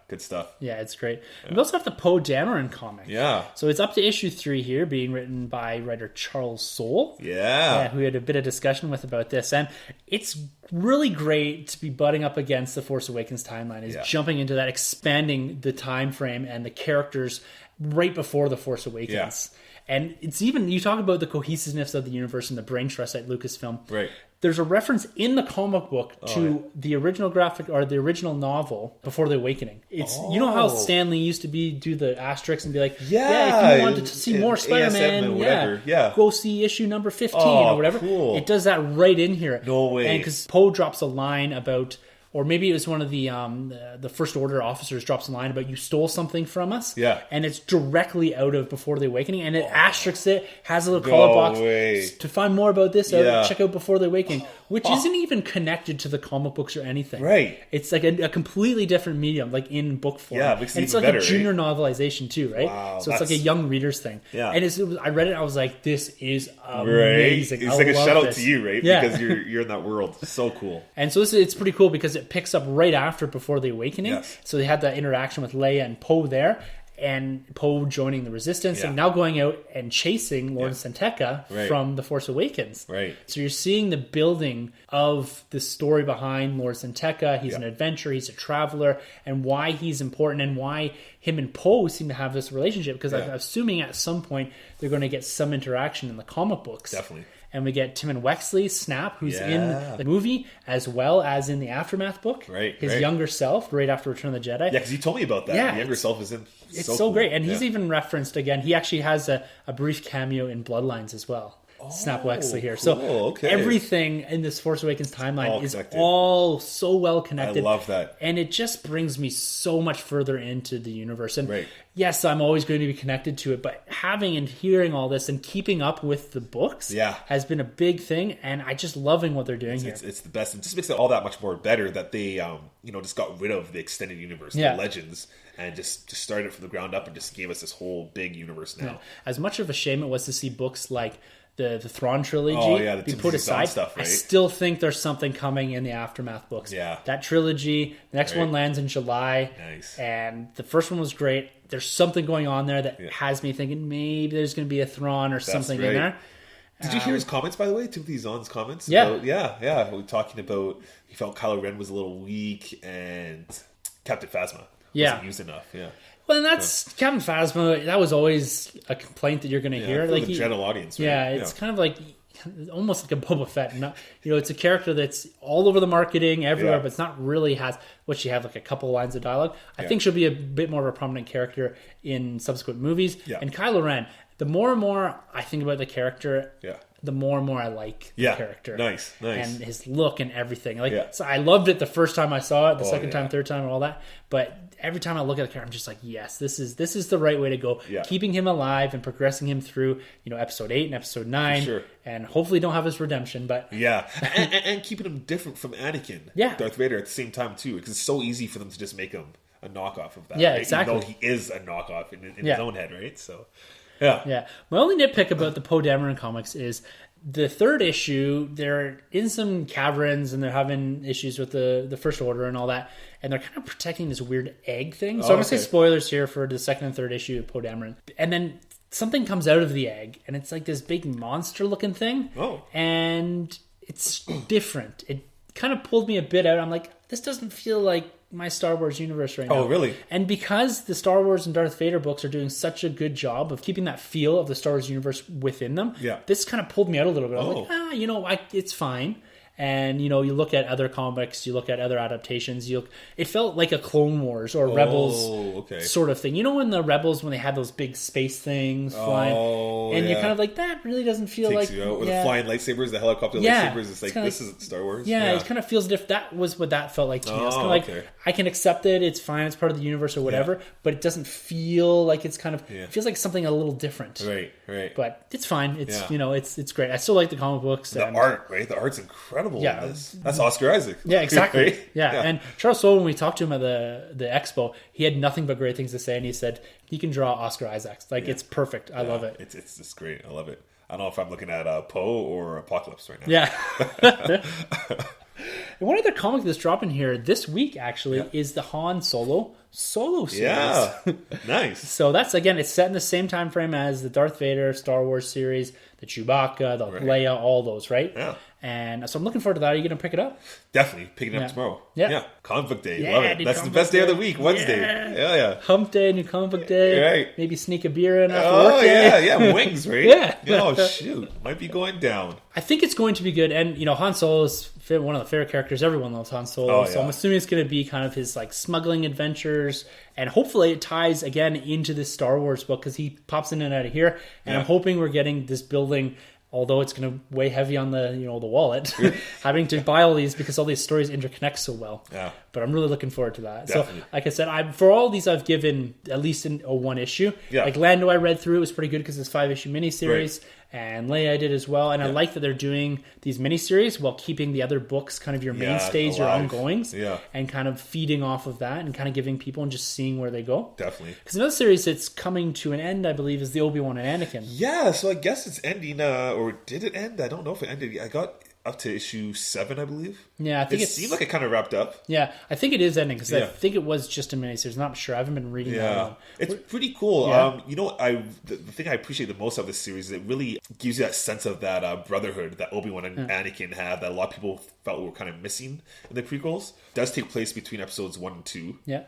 good stuff. Yeah, it's great. We also have the Poe Dameron comic. Yeah. So it's up to issue 3 here, being written by writer Charles Soule. Yeah. Who we had a bit of discussion with about this. And it's really great to be butting up against the Force Awakens timeline, is jumping into that, expanding the time frame and the characters right before the Force Awakens. And it's even, you talk about the cohesiveness of the universe and the brain trust at Lucasfilm. Right. There's a reference in the comic book to the original graphic or the original novel Before the Awakening. It's you know how Stan Lee used to do the asterisks and be like, if you wanted to see more Spider-Man, go see issue number 15 or whatever. Cool. It does that right in here. No way. And because Poe drops a line about, or maybe it was one of the First Order officers drops a line about, you stole something from us. Yeah. And it's directly out of Before the Awakening, and it asterisks it, has a little color box. To find more about this, check out Before the Awakening, which isn't even connected to the comic books or anything. Right. It's like a completely different medium, like in book form. Yeah, it makes it and it's even like better, a junior novelization too, right? Wow, so it's like a young reader's thing. Yeah. And I read it, I was like, this is amazing. Right. It's like a shout out to you, right? Because you're in that world. So cool. And so it's pretty cool because it picks up right after Before the Awakening. Yes. So they had that interaction with Leia and Poe there, and Poe joining the Resistance, and now going out and chasing Lord Santeca from The Force Awakens. Right. So you're seeing the building of the story behind Lord Santeca. He's an adventurer, he's a traveler, and why he's important, and why him and Poe seem to have this relationship, because I'm assuming at some point they're going to get some interaction in the comic books. Definitely. And we get Timon Wexley, Snap, who's in the movie, as well as in the Aftermath book. Right. His younger self, right after Return of the Jedi. Yeah, because you told me about that. Yeah, the younger self is in. It's so cool. Great. And he's even referenced again. He actually has a brief cameo in Bloodlines as well. Snap Wexley here. Cool. So everything in this Force Awakens timeline is all so well connected. I love that. And it just brings me so much further into the universe. And yes, I'm always going to be connected to it, but having and hearing all this and keeping up with the books has been a big thing, and I just loving what they're doing here. It's the best. It just makes it all that much more better that they just got rid of the extended universe, the Legends, and just started it from the ground up and just gave us this whole big universe now. As much of a shame it was to see books like the Thrawn trilogy be put aside, stuff, right? I still think there's something coming in the Aftermath books. Yeah. That trilogy, the next one lands in July. Nice. And the first one was great. There's something going on there that has me thinking maybe there's going to be a Thrawn or something in there. Did you hear his comments, by the way? Timothy Zahn's comments? Yeah. About, we're talking about he felt Kylo Ren was a little weak and Captain Phasma wasn't used enough. Yeah. Well, and that's Captain Phasma. That was always a complaint that you're going to hear. For the general audience, right? Yeah, it's kind of like almost like a Boba Fett. It's a character that's all over the marketing everywhere, but it's not really has what she have like a couple lines of dialogue. I think she'll be a bit more of a prominent character in subsequent movies. Yeah. And Kylo Ren, the more and more I think about the character, the more and more I like the character. Nice. And his look and everything. So I loved it the first time I saw it, the second time, third time, and all that. But every time I look at the character, I'm just like, yes, this is the right way to go. Yeah. Keeping him alive and progressing him through, episode 8 and episode 9. And hopefully don't have his redemption, but and keeping him different from Anakin, Darth Vader at the same time too, because it's so easy for them to just make him a knockoff of that. Yeah, right? exactly. Even though he is a knockoff in his own head, right? So. Yeah. My only nitpick about the Poe Dameron comics is the third issue, they're in some caverns and they're having issues with the First Order and all that, and they're kind of protecting this weird egg thing. So I'm going to say spoilers here for the second and third issue of Poe Dameron. And then something comes out of the egg, and it's like this big monster-looking thing. Oh. And it's different. It kind of pulled me a bit out. I'm like, this doesn't feel like my Star Wars universe right now. Oh, really? And because the Star Wars and Darth Vader books are doing such a good job of keeping that feel of the Star Wars universe within them, this kind of pulled me out a little bit. I was like, it's fine. And, you look at other comics, you look at other adaptations, it felt like a Clone Wars or Rebels sort of thing. When the Rebels, when they had those big space things flying, and you're kind of like, that really doesn't feel Takes like... you out. With the flying lightsabers, the helicopter lightsabers, it's like, this isn't Star Wars. Yeah, it kind of feels as if that was what that felt like to me. It's kind of like, I can accept it, it's fine, it's part of the universe or whatever, but it doesn't feel like it's kind of... It feels like something a little different. Right. But it's fine. It's, it's great. I still like the comic books. The art, right? The art's incredible. Yeah, that's Oscar Isaac. Yeah, exactly. Right? Yeah, and Charles Soule, when we talked to him at the expo, he had nothing but great things to say, and he said he can draw Oscar Isaacs. Like it's perfect. I love it. It's just great. I love it. I don't know if I'm looking at Poe or Apocalypse right now. Yeah. And one other comic that's dropping here this week actually is the Han Solo series. Yeah, nice. So that's, again, it's set in the same time frame as the Darth Vader Star Wars series, the Chewbacca, the Leia, all those, right? Yeah. And so I'm looking forward to that. Are you going to pick it up? Definitely. Picking it up tomorrow. Yeah. Comic book day. Love it. That's the best day of the week, Wednesday. Yeah. Hump day, new comic book day. Right. Maybe sneak a beer in after work day. Yeah. Wings, right? Yeah. Oh, shoot. Might be going down. I think it's going to be good. And, Han Solo is one of the favorite characters. Everyone loves Han Solo. So I'm assuming it's going to be kind of his smuggling adventures. And hopefully it ties, again, into this Star Wars book because he pops in and out of here. And I'm hoping we're getting this building... Although it's going to weigh heavy on the the wallet, having to buy all these because all these stories interconnect so well. Yeah. But I'm really looking forward to that. Definitely. So, like I said, for all these, I've given at least a one issue. Yeah. Like Lando, I read through; it was pretty good because it's 5-issue miniseries, and Leia I did as well. And I like that they're doing these miniseries while keeping the other books kind of your mainstays, your ongoings, and kind of feeding off of that and kind of giving people and just seeing where they go. Definitely. Because another series that's coming to an end, I believe, is the Obi-Wan and Anakin. Yeah. So I guess it's ending, or did it end? I don't know if it ended. I got up to issue 7, I believe. Yeah, I think it seemed like it kind of wrapped up. Yeah, I think it is ending because I think it was just a miniseries. I'm not sure. I haven't been reading that one. It's pretty cool. Yeah. The thing I appreciate the most of this series is it really gives you that sense of that brotherhood that Obi-Wan and Anakin have that a lot of people felt were kind of missing in the prequels. It does take place between episodes 1 and 2. Yeah.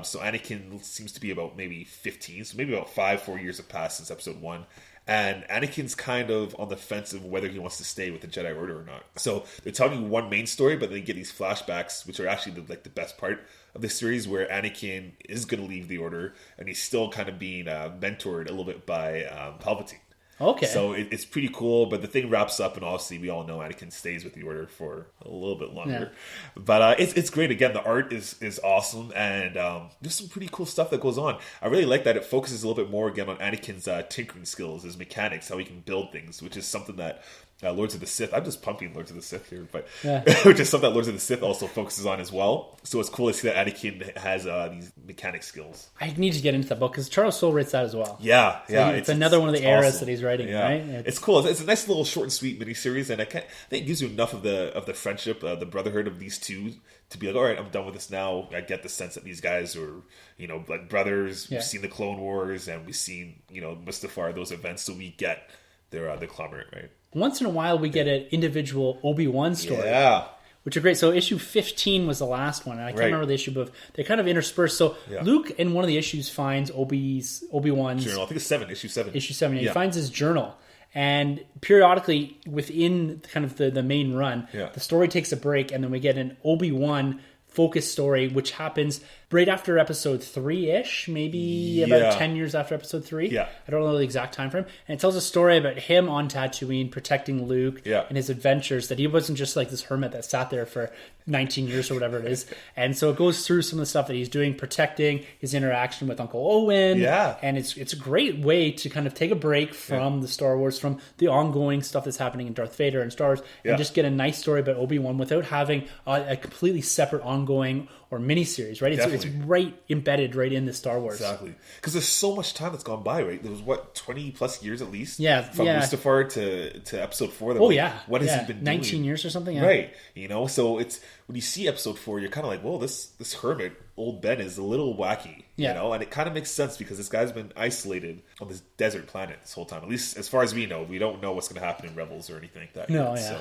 So Anakin seems to be about maybe 15, so maybe about 4 years have passed since episode 1. And Anakin's kind of on the fence of whether he wants to stay with the Jedi Order or not. So they're telling you one main story, but they get these flashbacks, which are actually the best part of the series, where Anakin is going to leave the Order, and he's still kind of being mentored a little bit by Palpatine. Okay. So it's pretty cool, but the thing wraps up, and obviously we all know Anakin stays with the Order for a little bit longer. Yeah. But it's great. Again, the art is awesome, and there's some pretty cool stuff that goes on. I really like that it focuses a little bit more, again, on Anakin's tinkering skills, his mechanics, how he can build things, which is something that Lords of the Sith, I'm just pumping Lords of the Sith here, but which is something that Lords of the Sith also focuses on as well. So it's cool to see that Anakin has these mechanic skilk. I need to get into that book because Charles Soule writes that as well. Yeah, so it's another one of the eras that he's writing, right? It's cool. It's a nice little short and sweet miniseries, and I think it gives you enough of the friendship, the brotherhood of these two to be like, all right, I'm done with this now. I get the sense that these guys are, like brothers. We've seen the Clone Wars, and we've seen, Mustafar, those events, so we get their conglomerate, right? Once in a while, we get an individual Obi-Wan story. Yeah. Which are great. So issue 15 was the last one. And I can't remember the issue, but they kind of interspersed. So Luke, in one of the issues, finds Obi-Wan's... journal. I think it's 7, issue 7. Issue 7. He finds his journal. And periodically, within kind of the main run, the story takes a break, and then we get an Obi-Wan focus story, which happens right after episode 3-ish, maybe about 10 years after episode 3. Yeah. I don't know the exact time frame. And it tells a story about him on Tatooine protecting Luke and his adventures, that he wasn't just like this hermit that sat there for 19 years or whatever it is. And so it goes through some of the stuff that he's doing, protecting his interaction with Uncle Owen. Yeah. And it's a great way to kind of take a break from the Star Wars, from the ongoing stuff that's happening in Darth Vader and Star Wars, and just get a nice story about Obi-Wan without having a completely separate ongoing or miniseries, right? It's right embedded right in the Star Wars. Exactly. Because there's so much time that's gone by, right? There was, 20 plus years at least? Yeah. From Mustafar to episode 4. What has he been doing? 19 years or something? Yeah. Right. So it's, when you see episode 4, you're kind of like, well, this hermit old Ben is a little wacky, you know, and it kind of makes sense because this guy's been isolated on this desert planet this whole time. At least as far as we know, we don't know what's going to happen in Rebels or anything like that. No, yet. So,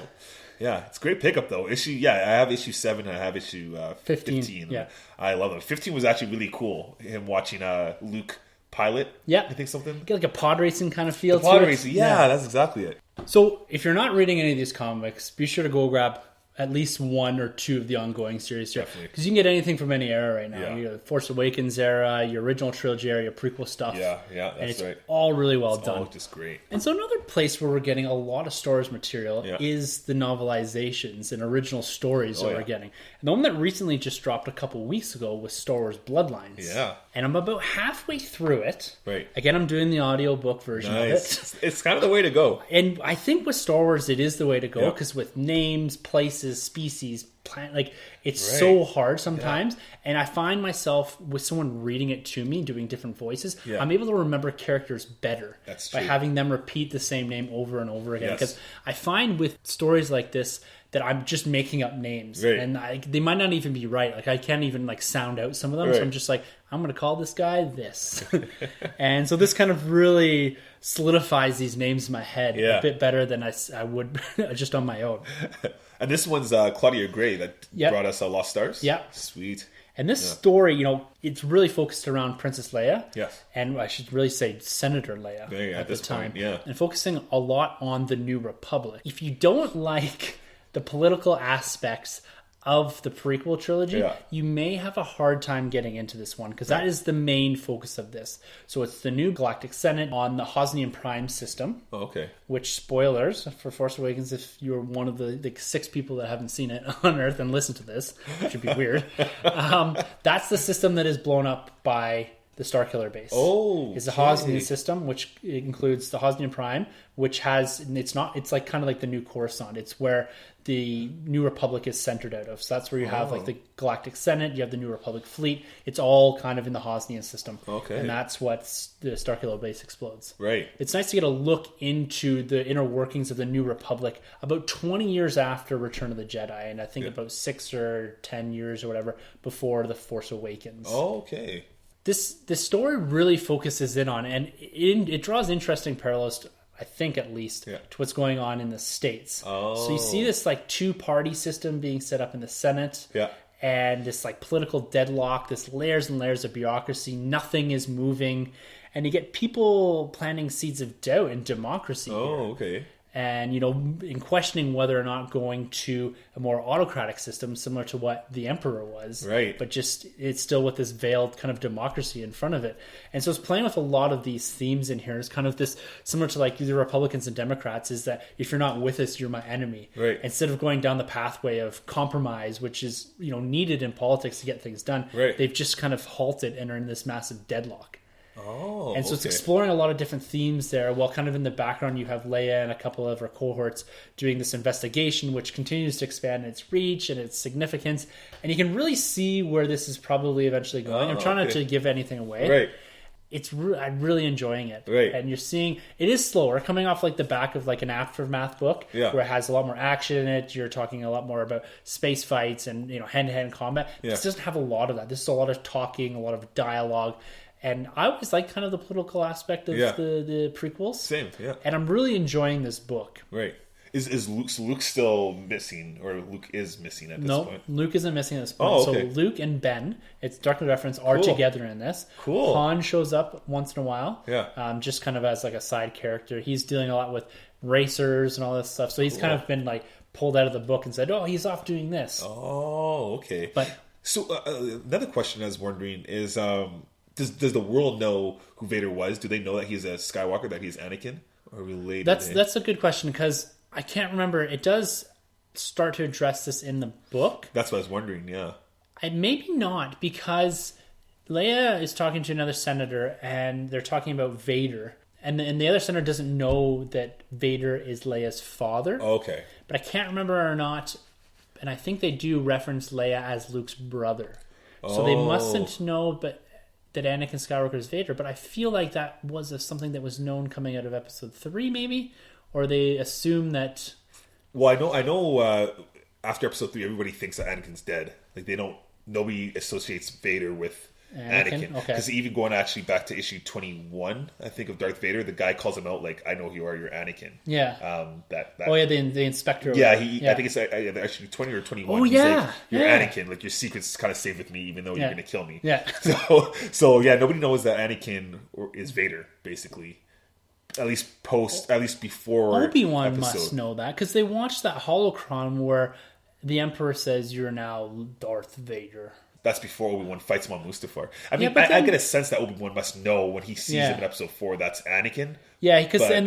yeah, it's a great pickup though. I have issue 7 and I have issue 15. Yeah, I love them. 15 was actually really cool. Him watching Luke pilot. Yeah, I think something. Get like a pod racing kind of feel. Pod racing, yeah, that's exactly it. So if you're not reading any of these comics, be sure to go grab at least 1 or 2 of the ongoing series here, because you can get anything from any era right now. Yeah. You know, the Force Awakens era, your original trilogy era, your prequel stuff. Yeah, that's and it's right. all really well done. All just great. And so another place where we're getting a lot of Star Wars material is the novelizations and original stories that we're getting. And the one that recently just dropped a couple weeks ago was Star Wars Bloodlines. Yeah. And I'm about halfway through it. Right. Again, I'm doing the audiobook version of it. It's kind of the way to go. And I think with Star Wars, it is the way to go, because with names, places, species, like it's so hard sometimes, and I find myself with someone reading it to me doing different voices, I'm able to remember characters better by having them repeat the same name over and over again, because I find with stories like this that I'm just making up names, and they might not even be right. Like I can't even like sound out some of them, so I'm just like, I'm going to call this guy this. And so this kind of really solidifies these names in my head a bit better than I would just on my own. And this one's Claudia Gray that brought us Lost Stars. Yeah. Sweet. And this story, you know, it's really focused around Princess Leia. Yes. And I should really say Senator Leia at the time. Point, and focusing a lot on the New Republic. If you don't like the political aspects of the prequel trilogy, you may have a hard time getting into this one, because that is the main focus of this. So it's the new Galactic Senate on the Hosnian Prime system. Oh, okay. Which, spoilers for Force Awakens, if you're one of the 6 people that haven't seen it on Earth and listen to this, which would be weird. That's the system that is blown up by the Starkiller base. Oh, is the Hosnian system, which includes the Hosnian Prime, which has it's like kind of like the new Coruscant. It's where the New Republic is centered out of. So that's where you have like the Galactic Senate, you have the New Republic fleet. It's all kind of in the Hosnian system. Okay. And that's what the Starkiller base explodes. Right. It's nice to get a look into the inner workings of the New Republic about 20 years after Return of the Jedi, and I think about 6 or 10 years or whatever before The Force Awakens. Oh, okay. This story really focuses in on, and it draws interesting parallels to, I think at least, to what's going on in the States. So you see this like 2-party system being set up in the Senate. Yeah. And this like political deadlock, this layers and layers of bureaucracy. Nothing is moving. And you get people planting seeds of doubt in democracy. Oh, okay. And, you know, in questioning whether or not going to a more autocratic system similar to what the Emperor was. Right. But just, it's still with this veiled kind of democracy in front of it. And so it's playing with a lot of these themes in here. It's kind of this, similar to like the Republicans and Democrats, is that if you're not with us, you're my enemy. Right. Instead of going down the pathway of compromise, which is, you know, needed in politics to get things done, they've just kind of halted and are in this massive deadlock. Oh, and so it's exploring a lot of different themes there, while kind of in the background you have Leia and a couple of her cohorts doing this investigation, which continues to expand its reach and its significance. And you can really see where this is probably eventually going. I'm trying not to give anything away. Right. I'm really enjoying it. Right. And you're seeing, it is slower, coming off like the back of like an Aftermath book, where it has a lot more action in it. You're talking a lot more about space fights and, you know, hand-to-hand combat. This doesn't have a lot of that. This is a lot of talking, a lot of dialogue. And I always like kind of the political aspect of the prequels. Same, yeah. And I'm really enjoying this book. Right. Is Luke still missing, or Luke is missing at this point? No, Luke isn't missing at this point. Oh, okay. So Luke and Ben, it's directly reference, are together in this. Cool. Han shows up once in a while. Yeah. Just kind of as like a side character. He's dealing a lot with racers and all this stuff. So he's kind of been like pulled out of the book and said, oh, he's off doing this. Oh, okay. But so another question I was wondering is, does the world know who Vader was? Do they know that he's a Skywalker, that he's Anakin? Or related? That's a good question, because I can't remember. It does start to address this in the book. That's what I was wondering, yeah. Maybe not, because Leia is talking to another senator, and they're talking about Vader. And the other senator doesn't know that Vader is Leia's father. Okay. But I can't remember or not, and I think they do reference Leia as Luke's brother. So they mustn't know that Anakin Skywalker is Vader, but I feel like that was something that was known coming out of Episode 3, maybe? Or they assume that... Well, I know. After Episode 3, everybody thinks that Anakin's dead. Like, they don't nobody associates Vader with Anakin. Because even going actually back to issue 21, I think, of Darth Vader, the guy calls him out like, "I know who you are, you're Anakin." Yeah. The inspector. Yeah, I think it's actually 20 or 21. Oh, He's yeah. like, "You're Anakin. Like, your secret's kind of safe with me, even though you're going to kill me." Yeah. So nobody knows that Anakin is Vader, basically. At least before Obi-Wan must know that, because they watched that holocron where the Emperor says, "You're now Darth Vader." That's before Obi-Wan fights him on Mustafar. I mean, I get a sense that Obi-Wan must know when he sees him in episode 4 that's Anakin. Yeah, because But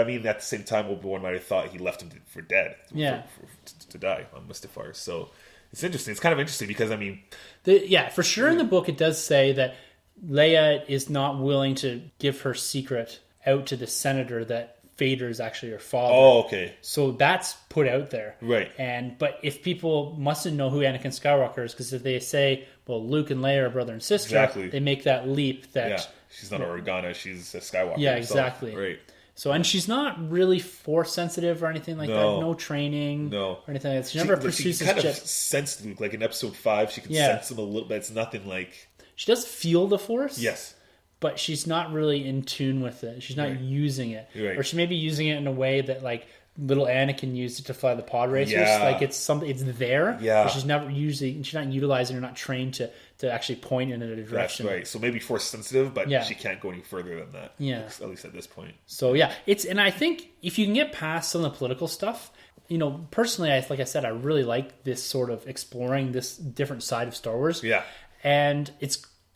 I mean, at the same time, Obi-Wan might have thought he left him for dead. To die on Mustafar. So it's interesting. It's kind of interesting because, I mean... for sure in the book it does say that Leia is not willing to give her secret out to the senator that Vader is actually her father. Oh, okay. So that's put out there. Right. But if people mustn't know who Anakin Skywalker is, because if they say, well, Luke and Leia are brother and sister, they make that leap that... Yeah, she's not an Organa, she's a Skywalker. Yeah, herself. Exactly. Right. So, and she's not really Force sensitive or anything like that. No training or anything like that. She never pursues this. She kind of sensed Luke, like in episode 5, she can sense him a little bit. It's nothing like... She does feel the Force. Yes. But she's not really in tune with it. She's not using it. Right. Or she may be using it in a way that, like, little Anakin used it to fly the pod racers. Yeah. Like, it's there. Yeah. But she's not utilizing or not trained to actually point in a direction. That's right. So maybe Force sensitive, but she can't go any further than that. Yeah. At least at this point. So, and I think if you can get past some of the political stuff, personally, like I said, I really like this sort of exploring this different side of Star Wars. Yeah. And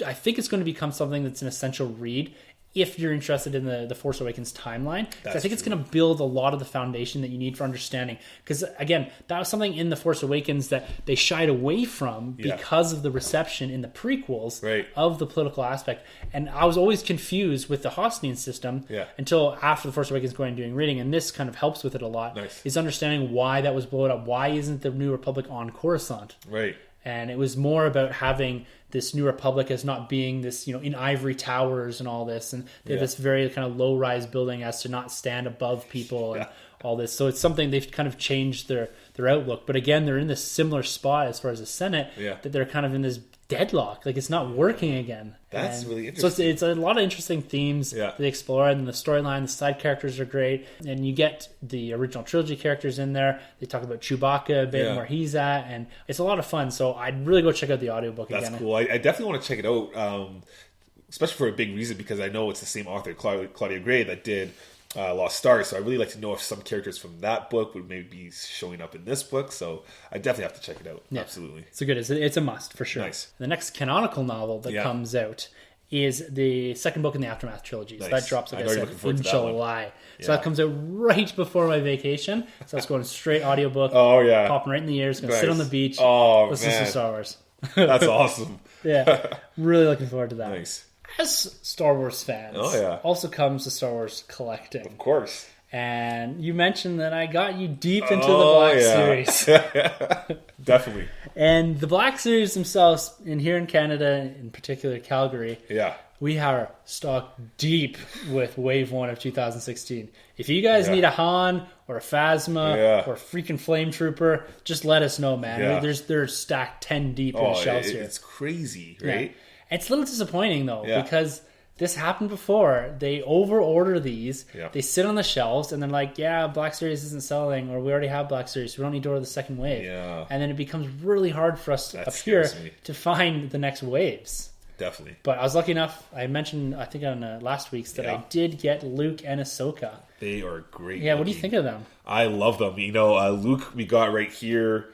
I think it's going to become something that's an essential read if you're interested in the Force Awakens timeline. I think it's going to build a lot of the foundation that you need for understanding. Because, again, that was something in the Force Awakens that they shied away from because of the reception in the prequels of the political aspect. And I was always confused with the Hosnian system until after the Force Awakens going and doing reading. And this kind of helps with it a lot. Is understanding why that was blown up. Why isn't the New Republic on Coruscant? Right. And it was more about having this New Republic as not being this, in ivory towers and all this. And they have this very kind of low-rise building as to not stand above people and all this. So it's something they've kind of changed their outlook. But again, they're in this similar spot as far as the Senate, that they're kind of in this deadlock. Like, it's not working again. That's really interesting. So it's a lot of interesting themes that they explore, and the storyline, the side characters are great, and you get the original trilogy characters in there. They talk about Chewbacca a bit and where he's at, and it's a lot of fun. So I'd really go check out the audiobook again. That's cool. I definitely want to check it out, especially for a big reason, because I know it's the same author, Claudia Gray, that did Lost Stars. So I really like to know if some characters from that book would maybe be showing up in this book. So I definitely have to check it out. Yeah. Absolutely. It's a must for sure. Nice. The next canonical novel that comes out is the second book in the Aftermath trilogy. So that drops, like I said, in July. So that comes out right before my vacation. So it's going straight audiobook. Popping right in the ears. Going to sit on the beach. Listen to Star Wars. That's awesome. Really looking forward to that. Nice. As Star Wars fans, also comes the Star Wars collecting. Of course. And you mentioned that I got you deep into the Black Series. Definitely. And the Black Series themselves, here in Canada, in particular Calgary, we are stocked deep with Wave 1 of 2016. If you guys need a Han or a Phasma or a freaking Flame Trooper, just let us know, man. They're stacked 10 deep in the shelves here. It's crazy, right? It's a little disappointing, though, because this happened before. They over-order these. They sit on the shelves, and they're like, Black Series isn't selling, or we already have Black Series. So we don't need to order the second wave. And then it becomes really hard for us up here to find the next waves. Definitely. But I was lucky enough. I mentioned, I think on last week's, that I did get Luke and Ahsoka. They are great. Yeah, what do you think of them? I love them. Luke we got right here,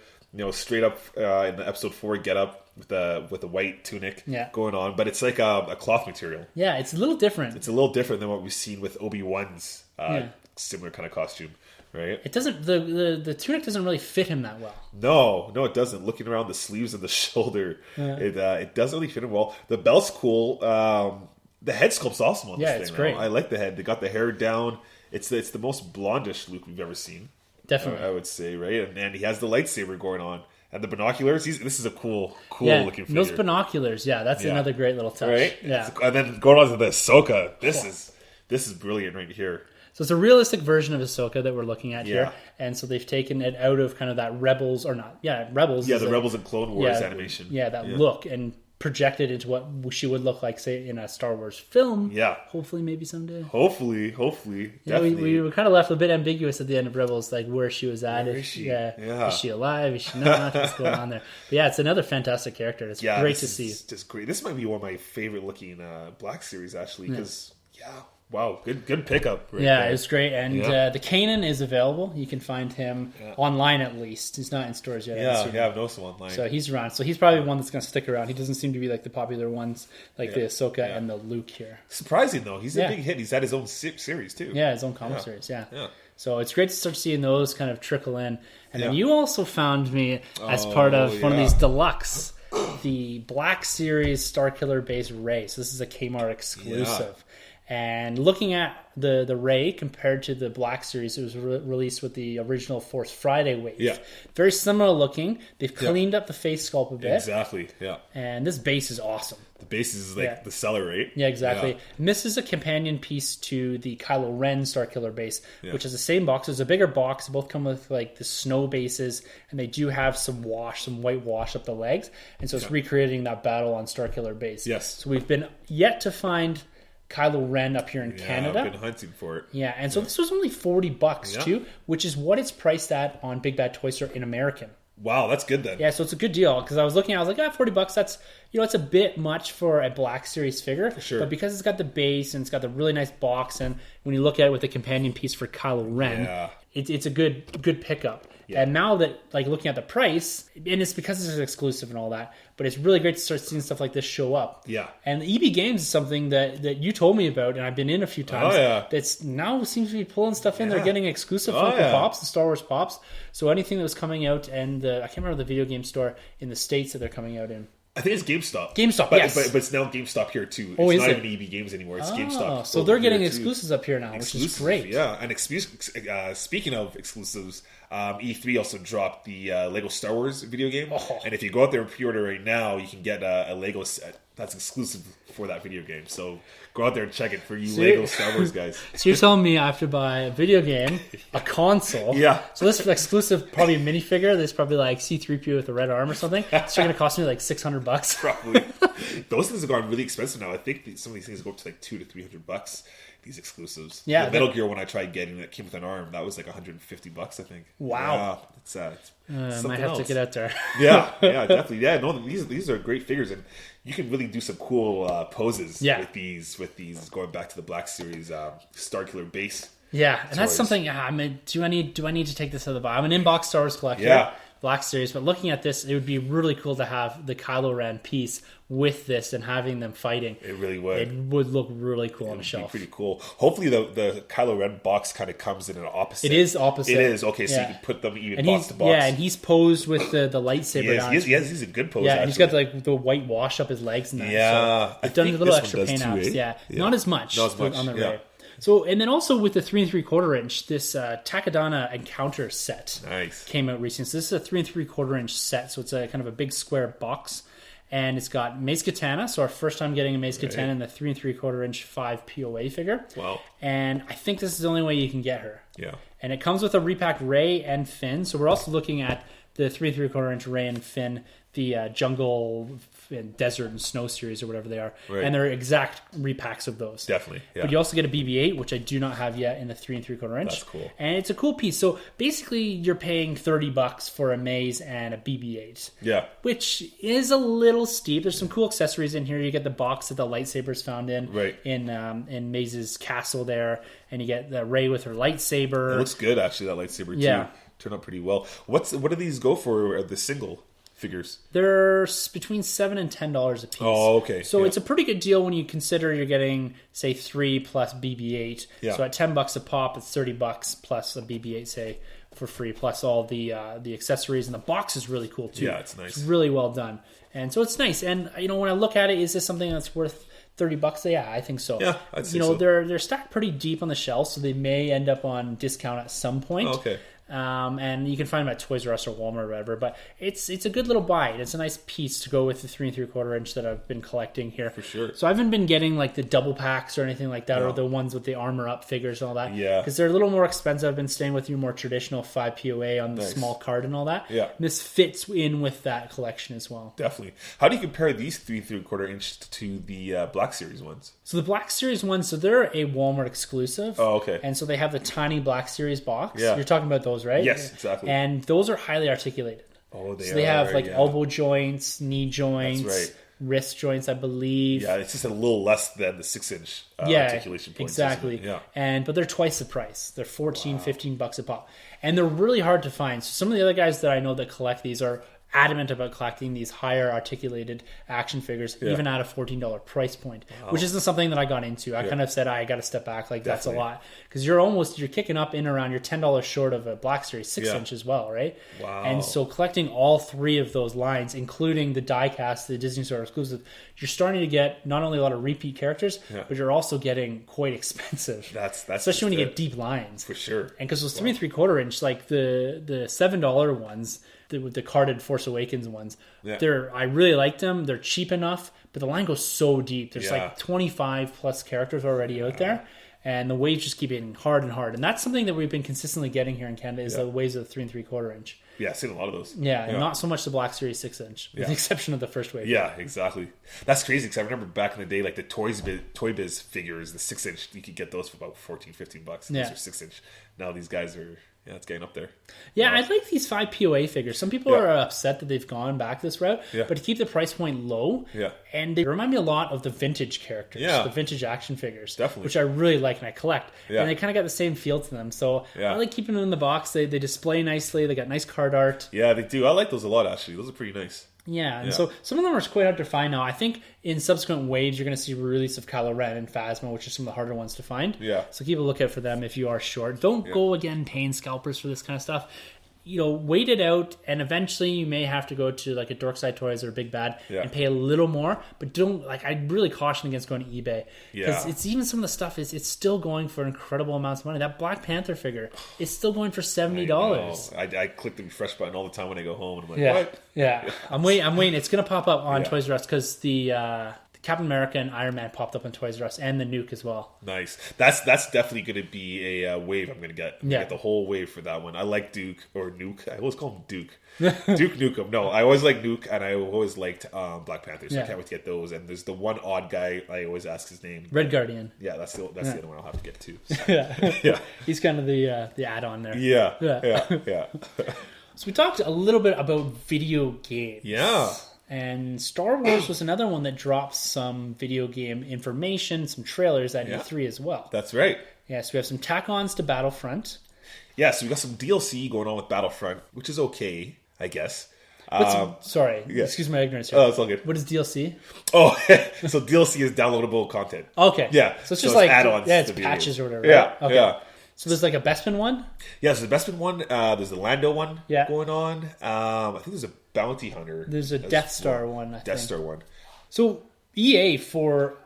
straight up in the episode 4 get up. With the white tunic going on, but it's like a cloth material. Yeah, it's a little different. It's a little different than what we've seen with Obi-Wan's similar kind of costume, right? It doesn't the tunic doesn't really fit him that well. No, it doesn't. Looking around the sleeves and the shoulder, it doesn't really fit him well. The belt's cool. The head sculpt's awesome on this thing. It's great. I like the head. They got the hair down. It's the most blondish Luke we've ever seen. Definitely, I would say, right? And he has the lightsaber going on. And the binoculars, this is a cool looking figure. Those binoculars, that's another great little touch. Right? Yeah. And then going on to the Ahsoka, this is brilliant right here. So it's a realistic version of Ahsoka that we're looking at here. And so they've taken it out of kind of that Rebels, or not, Rebels. Yeah, the Rebels and Clone Wars animation. Yeah, that look, and projected into what she would look like, say, in a Star Wars film. Yeah. Hopefully, maybe someday. Hopefully. Definitely. We were kind of left a bit ambiguous at the end of Rebels, like where she was at. Where is she? Is she alive? Is she not? What's going on there? But yeah, it's another fantastic character. It's great to see. Just great. This might be one of my favorite looking Black Series, actually, because, wow, good pickup. Right there. It was great. And the Kanan is available. You can find him online at least. He's not in stores yet. I've noticed him online. So he's around. So he's probably one that's going to stick around. He doesn't seem to be like the popular ones, like the Ahsoka and the Luke here. Surprising, though. He's a big hit. He's had his own series, too. Yeah, his own comic series, So it's great to start seeing those kind of trickle in. And then you also found me as part of one of these deluxe, the Black Series Starkiller base Rey. So this is a Kmart exclusive. And looking at the Rey compared to the Black Series, it was released with the original Force Friday wave. Yeah. Very similar looking. They've cleaned up the face sculpt a bit. Exactly, And this base is awesome. The base is like the seller, right? Yeah, exactly. Yeah. And this is a companion piece to the Kylo Ren Starkiller base, which is the same box. It's a bigger box. They both come with like the snow bases, and they do have some white wash up the legs. And so it's recreating that battle on Starkiller base. Yes. So we've been yet to find Kylo Ren up here in Canada. I've been hunting for it. Yeah, and so this was only $40 too, which is what it's priced at on Big Bad Toy Store in American. Wow, that's good then. Yeah, so it's a good deal because I was looking, I was like, $40. That's it's a bit much for a Black Series figure. For sure. But because it's got the base and it's got the really nice box, and when you look at it with the companion piece for Kylo Ren, it's a good pickup. Yeah. And now that, like, looking at the price, and it's because it's exclusive and all that, but it's really great to start seeing stuff like this show up. Yeah. And EB Games is something that you told me about, and I've been in a few times. That's now seems to be pulling stuff in. They're getting exclusive Funko Pops, the Star Wars Pops. So anything that was coming out, and I can't remember the video game store in the States that they're coming out in. I think it's GameStop. Yes. But it's now GameStop here, too. It's not even EB Games anymore. It's GameStop. So they're getting exclusives up here now, which is great. Yeah, and speaking of exclusives, E3 also dropped the Lego Star Wars video game. And if you go out there and pre-order right now, you can get a Lego set that's exclusive for that video game. So go out there and check it for you Lego Star Wars guys. So you're telling me I have to buy a video game, a console. Yeah. So this exclusive, probably a minifigure. There's probably like C-3PO with a red arm or something. It's going to cost me like $600. Probably. Those things have gone really expensive now. I think some of these things go up to like $200 to $300. These exclusives. Yeah. The Metal Gear one I tried getting that came with an arm, that was like $150, I think. Wow. Yeah, it's might have to get out there. Yeah, definitely. Yeah, no, these are great figures, and you can really do some cool poses with these going back to the Black Series Starkiller base. Yeah, and that's something. I mean, do I need to take this out of the box? I'm an inbox Star Wars collector. Yeah. Black Series, but looking at this, it would be really cool to have the Kylo Ren piece with this and having them fighting. It really would. It would look really cool on the shelf. Pretty cool. Hopefully, the Kylo Ren box kind of comes in an opposite. It is opposite. It is okay. So you can put them even box to box. Yeah, and he's posed with the lightsaber down. He's a good pose. Yeah, and he's got like the white wash up his legs and that. Yeah, so they've done a little extra paint apps. Yeah, not as much on the Rey. So, and then also with the 3 3/4 inch, this Takadana Encounter set came out recently. So this is a 3 3/4 inch set, so it's a kind of a big square box, and it's got Mace Katana. So our first time getting a Mace Katana in the 3 3/4 inch 5 POA figure. Wow! And I think this is the only way you can get her. Yeah. And it comes with a repacked Rey and Finn. So we're also looking at the 3 3/4 inch Rey and Finn, the jungle and desert and snow series or whatever they are, and they're exact repacks of those. Definitely, yeah. But you also get a BB-8, which I do not have yet in the 3 3/4 inch. That's cool, and it's a cool piece. So basically, you're paying $30 for a Maze and a BB-8. Yeah, which is a little steep. There's some cool accessories in here. You get the box that the lightsaber's found in, in Maze's castle there, and you get the Rey with her lightsaber. It looks good, actually. That lightsaber too turned out pretty well. What do these go for? The single figures? They're between $7 and $10 a piece. Oh, okay. So it's a pretty good deal when you consider you're getting, say, 3 plus BB-8. So at $10 a pop, it's $30 plus a BB-8, say, for free, plus all the accessories. And the box is really cool, too. Yeah, it's nice. It's really well done. And so it's nice. And, when I look at it, is this something that's worth $30? Yeah, I think so. Yeah, I'd say so. They're stacked pretty deep on the shelf, so they may end up on discount at some point. Oh, okay. And you can find them at Toys R Us or Walmart or whatever. But it's a good little buy. It's a nice piece to go with the 3 3/4 inch that I've been collecting here. For sure. So I haven't been getting like the double packs or anything like that, or the ones with the armor up figures and all that. Yeah. Because they're a little more expensive. I've been staying with your more traditional 5 POA on the small card and all that. Yeah. And this fits in with that collection as well. Definitely. How do you compare these 3 3/4 inch to the Black Series ones? So the Black Series ones, so they're a Walmart exclusive. Oh, okay. And so they have the tiny Black Series box. Yeah. You're talking about those, right? Yes, exactly. And those are highly articulated. Oh, they are. So they have like elbow joints, knee joints, That's right. wrist joints, I believe. Yeah, it's just a little less than the 6-inch articulation points. Exactly. Yeah. But they're twice the price. They're $14-15 a pop. And they're really hard to find. So some of the other guys that I know that collect these are adamant about collecting these higher articulated action figures, even at a $14 price point, which isn't something that I got into. I kind of said, I got to step back. Like, that's a lot. Because you're kicking up in around, you're $10 short of a Black Series 6-inch as well, right? Wow. And so collecting all 3 of those lines, including the die-cast, the Disney Store exclusive, you're starting to get not only a lot of repeat characters, but you're also getting quite expensive. That's especially when you get deep lines. For sure. And because those 3 3/4 inch, like the $7 ones, the carded Force Awakens ones, I really like them. They're cheap enough, but the line goes so deep. There's like 25 plus characters already out there, and the waves just keep getting hard and hard. And that's something that we've been consistently getting here in Canada is the waves of the 3 3/4 inch. Yeah, I've seen a lot of those. And not so much the Black Series 6-inch, with the exception of the first wave. Yeah, exactly. That's crazy because I remember back in the day, like the Toy Biz figures, the 6-inch, you could get those for about $14-15. Those are 6-inch. Now these guys are, it's getting up there. Yeah, I like these 5 POA figures. Some people are upset that they've gone back this route, but to keep the price point low, and they remind me a lot of the vintage characters, the vintage action figures, which I really like and I collect. And they kind of got the same feel to them. So I like keeping them in the box. They display nicely. They got nice card art. Yeah, they do. I like those a lot, actually. Those are pretty nice. Yeah, and so some of them are quite hard to find now. I think in subsequent waves, you're going to see release of Kylo Ren and Phasma, which are some of the harder ones to find. Yeah. So keep a lookout for them if you are short. Don't go again paying scalpers for this kind of stuff. Wait it out, and eventually you may have to go to like a Dorkside Toys or a Big Bad and pay a little more. But don't I'd really caution against going to eBay because it's even some of the stuff it's still going for incredible amounts of money. That Black Panther figure is still going for $70. I click the refresh button all the time when I go home, and I'm like, what? Yeah, I'm waiting. It's gonna pop up on Toys R Us because the Captain America and Iron Man popped up on Toys R Us, and the Nuke as well. Nice. That's definitely going to be a wave I'm going to get. I'm gonna get the whole wave for that one. I like Duke, or Nuke. I always call him Duke. Duke Nukem. No, I always like Nuke, and I always liked Black Panther, so I can't wait to get those. And there's the one odd guy, I always ask his name. Red Guardian. Yeah, that's the other one I'll have to get too. So. He's kind of the add-on there. Yeah. So we talked a little bit about video games. Yeah. And Star Wars was another one that dropped some video game information, some trailers at E3 as well. That's right. Yeah, so we have some tack-ons to Battlefront. Yeah, so we got some DLC going on with Battlefront, which is okay, I guess. Excuse my ignorance here. Oh, it's all good. What is DLC? Oh, so DLC is downloadable content. Okay. Yeah. So it's just like add-ons. Yeah, it's patches or whatever. Yeah. Right? Okay. Yeah. So there's like a Bespin one? Yeah, there's the Bespin one. There's the Lando one going on. I think there's a Bounty Hunter. There's a Death Star one, I think. Death Star one. So EA,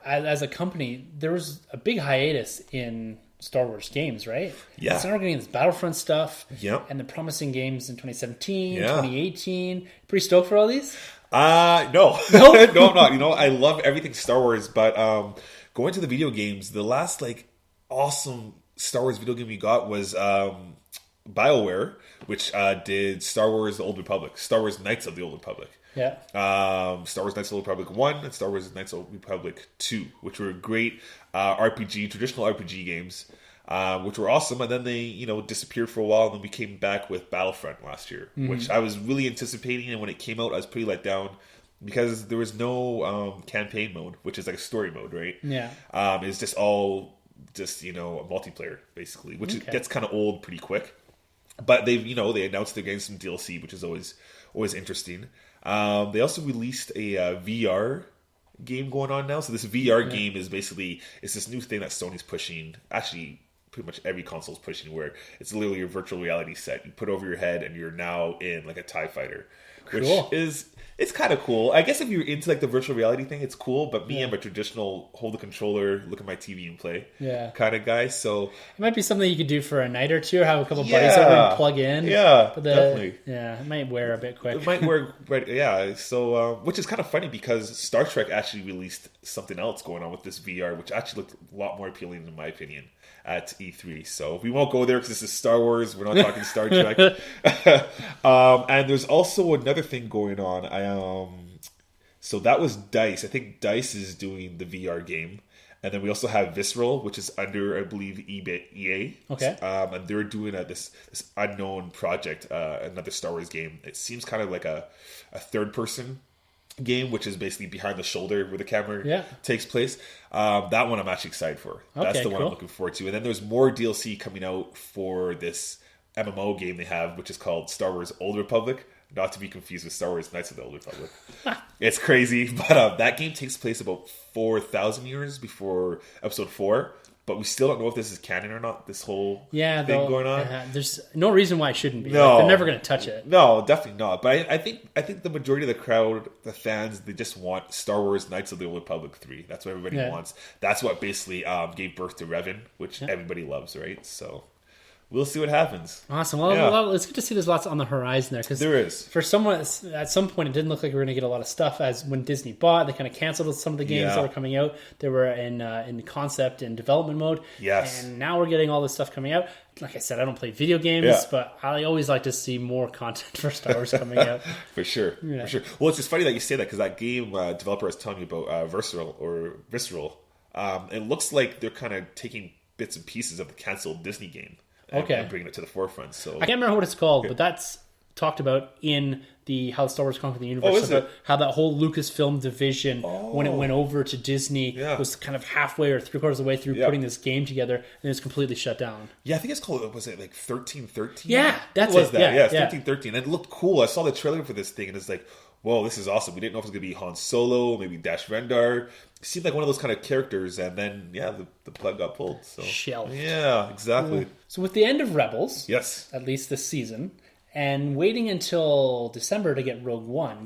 as a company, there was a big hiatus in Star Wars games, right? Yeah. So now we're getting this Battlefront stuff. Yep. And the promising games in 2017, 2018. Pretty stoked for all these? No. No, I'm not. I love everything Star Wars, but going to the video games, the last awesome Star Wars video game we got was BioWare, which did Star Wars The Old Republic, Star Wars Knights of the Old Republic. Yeah. Star Wars Knights of the Old Republic 1 and Star Wars Knights of the Old Republic 2, which were great traditional RPG games, which were awesome. And then they, disappeared for a while, and then we came back with Battlefront last year, which I was really anticipating. And when it came out, I was pretty let down because there was no campaign mode, which is like a story mode, right? Yeah. It's just all a multiplayer, basically, which gets kind of old pretty quick. But they announced they're getting some DLC, which is always interesting. They also released a VR game going on now. So this VR game is basically, it's this new thing that Sony's pushing. Actually, pretty much every console's pushing, where it's literally your virtual reality set. You put over your head and you're now in like a TIE fighter. Cool. Which It's kind of cool. I guess if you're into like the virtual reality thing, it's cool. But me, I'm a traditional hold the controller, look at my TV and play kind of guy. So it might be something you could do for a night or two. Have a couple buddies over and plug in. Yeah, definitely. Yeah, it might wear a bit quick. It might wear, right? Yeah. So which is kind of funny because Star Trek actually released something else going on with this VR, which actually looked a lot more appealing in my opinion at E3. So we won't go there because this is Star Wars. We're not talking Star Trek. And there's also another thing going on. So that was DICE. I think DICE is doing the VR game. And then we also have Visceral, which is under, I believe, EA. Okay. And they're doing this unknown project, another Star Wars game. It seems kind of like a third-person game, which is basically behind the shoulder where the camera takes place. That one I'm actually excited for. That's the one I'm looking forward to. And then there's more DLC coming out for this MMO game they have, which is called Star Wars Old Republic. Not to be confused with Star Wars Knights of the Old Republic. It's crazy, but that game takes place about 4,000 years before Episode 4. But we still don't know if this is canon or not, this whole thing going on. There's no reason why it shouldn't be. No. They're never going to touch it. No, definitely not. But I think the majority of the crowd, the fans, they just want Star Wars Knights of the Old Republic 3. That's what everybody wants. That's what basically gave birth to Revan, which everybody loves, right? So we'll see what happens. Awesome. Well, it's good to see there's lots on the horizon there. Cause there is. For someone, at some point, it didn't look like we were going to get a lot of stuff. As when Disney bought, they kind of canceled some of the games that were coming out. They were in concept and development mode. Yes. And now we're getting all this stuff coming out. Like I said, I don't play video games, but I always like to see more content for Star Wars coming out. For sure. Well, it's just funny that you say that because that game developer is telling me about Visceral. It looks like they're kind of taking bits and pieces of the canceled Disney game. And bringing it to the forefront. So I can't remember what it's called, but that's talked about in the How Star Wars Conquered the Universe. About how that whole Lucasfilm division, when it went over to Disney, was kind of halfway or 3/4 of the way through putting this game together, and it was completely shut down. Yeah, I think it's called, was it like 1313? Yeah, that's it. Yeah, 1313. And it looked cool. I saw the trailer for this thing, and it's like, whoa, this is awesome. We didn't know if it was going to be Han Solo, maybe Dash Rendar. It seemed like one of those kind of characters, and then, the plug got pulled. So. Shelved. Yeah, exactly. So with the end of Rebels, at least this season, and waiting until December to get Rogue One,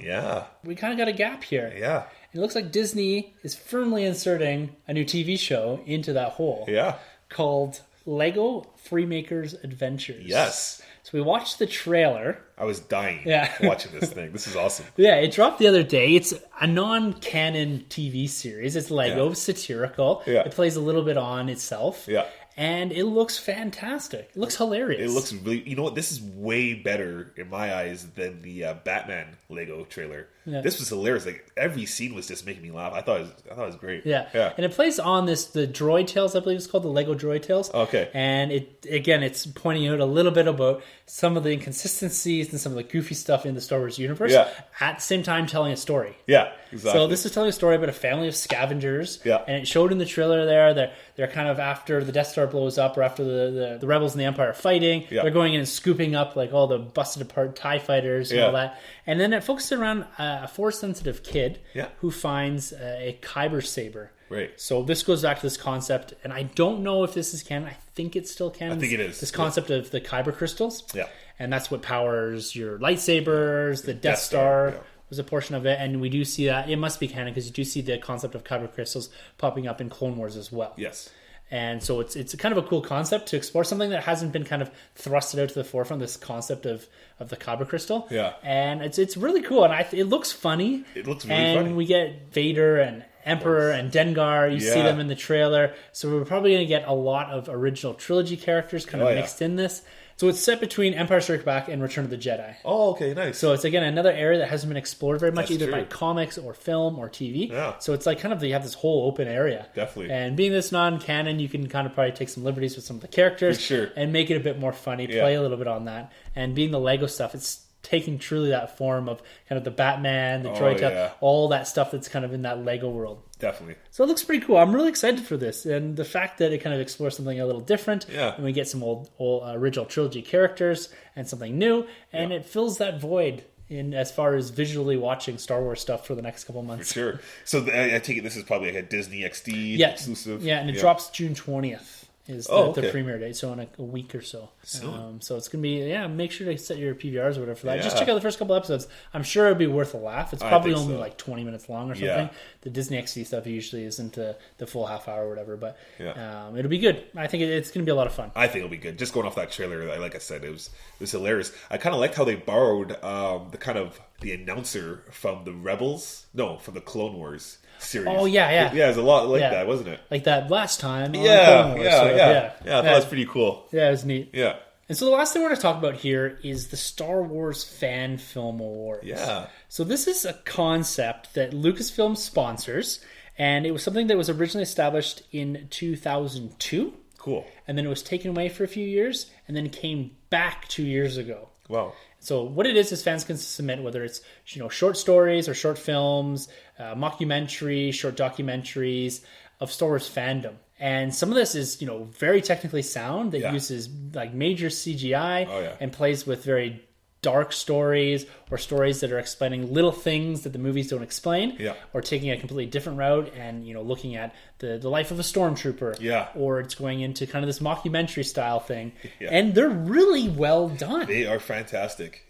we kind of got a gap here. Yeah. It looks like Disney is firmly inserting a new TV show into that hole. Yeah. Called Lego Freemaker Adventures. Yes. So we watched the trailer. I was dying watching this thing. This is awesome. Yeah, it dropped the other day. It's a non-canon TV series. It's Lego, satirical. Yeah. It plays a little bit on itself. Yeah. And it looks fantastic. It looks hilarious. It looks really... You know what? This is way better, in my eyes, than the Batman Lego trailer. Yeah. This was hilarious. Like, every scene was just making me laugh. I thought it was great. Yeah. And it plays on the Droid Tales, I believe it's called, the Lego Droid Tales. Okay. And it's pointing out a little bit about some of the inconsistencies and some of the goofy stuff in the Star Wars universe. Yeah. At the same time, telling a story. Yeah, exactly. So this is telling a story about a family of scavengers. Yeah. And it showed in the trailer there that they're kind of after the Death Star blows up or after the Rebels and the Empire are fighting. Yeah. They're going in and scooping up like all the busted apart TIE fighters and all that. And then it focuses around a Force-sensitive kid who finds a Kyber saber. Right. So this goes back to this concept, and I don't know if this is canon. I think it's still canon. I think it is. This concept of the Kyber crystals. Yeah. And that's what powers your lightsabers. The Death Star was a portion of it, and we do see that. It must be canon because you do see the concept of Kyber crystals popping up in Clone Wars as well. Yes. And so it's kind of a cool concept to explore, something that hasn't been kind of thrusted out to the forefront, this concept of the Kyber crystal. Yeah. And it's really cool, and it looks funny. It looks really funny. And we get Vader and Emperor and Dengar. You see them in the trailer. So we're probably going to get a lot of original trilogy characters kind of mixed in this. So it's set between Empire Strikes Back and Return of the Jedi. Oh, okay, nice. So it's, again, another area that hasn't been explored very much, either by comics or film or TV. Yeah. So it's like kind of, you have this whole open area. Definitely. And being this non-canon, you can kind of probably take some liberties with some of the characters and make it a bit more funny, play a little bit on that. And being the Lego stuff, it's taking truly that form of kind of the Batman, the droid, all that stuff that's kind of in that Lego world. Definitely. So it looks pretty cool. I'm really excited for this. And the fact that it kind of explores something a little different. Yeah. And we get some old original trilogy characters and something new. And it fills that void in as far as visually watching Star Wars stuff for the next couple months. For sure. So I take it this is probably like a Disney XD exclusive. Yeah, and it drops June 20th. is the premiere date, so in a week or so. So it's going to be, make sure to set your PVRs or whatever for that. Just check out the first couple episodes. I'm sure it'll be worth a laugh. It's probably only like 20 minutes long or something. Yeah. The Disney XD stuff usually isn't the full half hour or whatever, but it'll be good. I think it's going to be a lot of fun. I think it'll be good. Just going off that trailer, like I said, it was hilarious. I kind of liked how they borrowed the announcer from from the Clone Wars series. Oh yeah. Yeah, it's a lot like that, wasn't it? Like that last time. Yeah. I thought that was pretty cool. Yeah, it was neat. Yeah. And so the last thing we're going to talk about here is the Star Wars Fan Film Awards. Yeah. So this is a concept that Lucasfilm sponsors, and it was something that was originally established in 2002. Cool. And then it was taken away for a few years, and then came back 2 years ago. Wow. So what it is fans can submit, whether it's short stories or short films, mockumentary, short documentaries of Star Wars fandom. And some of this is, very technically sound that uses like major CGI and plays with very dark stories or stories that are explaining little things that the movies don't explain, or taking a completely different route and looking at the life of a stormtrooper, or it's going into kind of this mockumentary style thing, and they're really well done. They are fantastic.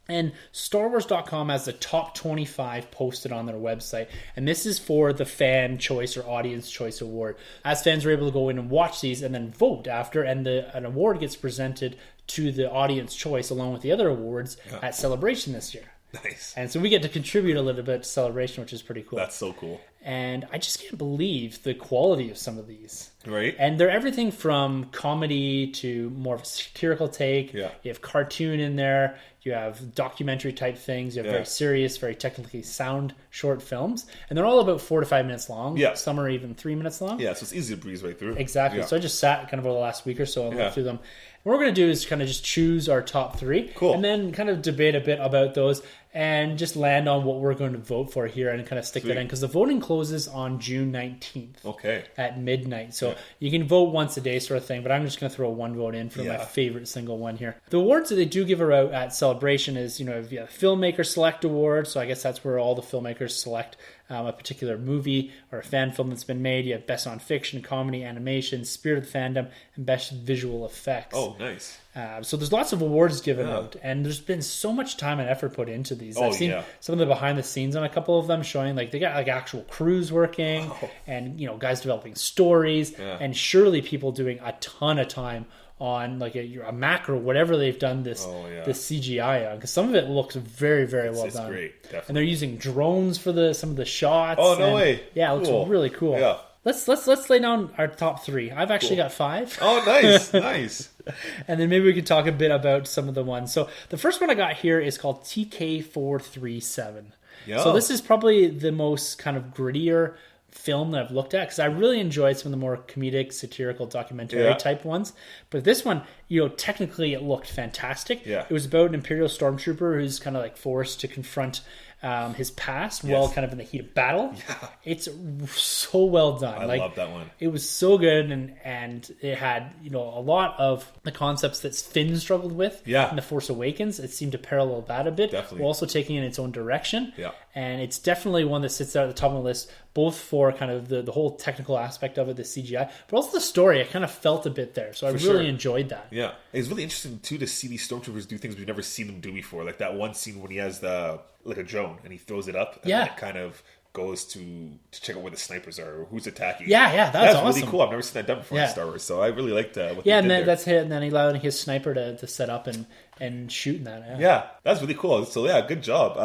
And StarWars.com has the top 25 posted on their website. And this is for the Fan Choice or Audience Choice Award. As fans are able to go in and watch these and then vote after, and an award gets presented to the Audience Choice along with the other awards at Celebration this year. Nice. And so we get to contribute a little bit to Celebration, which is pretty cool. That's so cool. And I just can't believe the quality of some of these. Right. And they're everything from comedy to more of a satirical take. Yeah. You have cartoon in there. You have documentary type things. You have very serious, very technically sound short films. And they're all about 4 to 5 minutes long. Yeah. Some are even 3 minutes long. Yeah, so it's easy to breeze right through. Exactly. Yeah. So I just sat kind of over the last week or so and looked through them. What we're going to do is kind of just choose our top 3. Cool. And then kind of debate a bit about those and just land on what we're going to vote for here and kind of stick that in. Because the voting closes on June 19th. Okay. At midnight. So you can vote once a day sort of thing, but I'm just going to throw one vote in for my favorite single one here. The awards that they do give out at Celebration is, you have the Filmmaker Select Award. So I guess that's where all the filmmakers select a particular movie or a fan film that's been made. You have Best Non-Fiction, Comedy, Animation, Spirit of the Fandom, and Best Visual Effects. Oh, nice. So there's lots of awards given out, and there's been so much time and effort put into these. I've seen some of the behind the scenes on a couple of them, showing like they got like actual crews working, and guys developing stories, and surely people doing a ton of time on like a macro, whatever they've done this CGI on, because some of it looks very, very well done. Great, definitely. And they're using drones for some of the shots. Oh, no way! Yeah, it looks really cool. Yeah. Let's lay down our top 3. I've actually got 5. Oh, nice, nice. And then maybe we can talk a bit about some of the ones. So the first one I got here is called TK437. Yeah. So this is probably the most kind of grittier film that I've looked at, because I really enjoyed some of the more comedic, satirical, documentary type ones. But this one, technically it looked fantastic. Yeah. It was about an Imperial stormtrooper who's kind of like forced to confront his past while kind of in the heat of battle. Yeah. It's so well done. I love that one. It was so good, and it had a lot of the concepts that Finn struggled with in The Force Awakens. It seemed to parallel that a bit. Definitely. While also taking it in its own direction. Yeah. And it's definitely one that sits out at the top of the list, both for kind of the whole technical aspect of it, the CGI, but also the story. I kind of felt a bit there, so I really enjoyed that. Yeah. It's really interesting too to see these stormtroopers do things we've never seen them do before. Like that one scene when he has like a drone and he throws it up and then it kind of goes to check out where the snipers are or who's attacking. Yeah, that's awesome. Really cool. I've never seen that done before in Star Wars, so I really liked what they and did that's it. And then he allowed his sniper to set up and shoot in that. Yeah, that's really cool. So good job.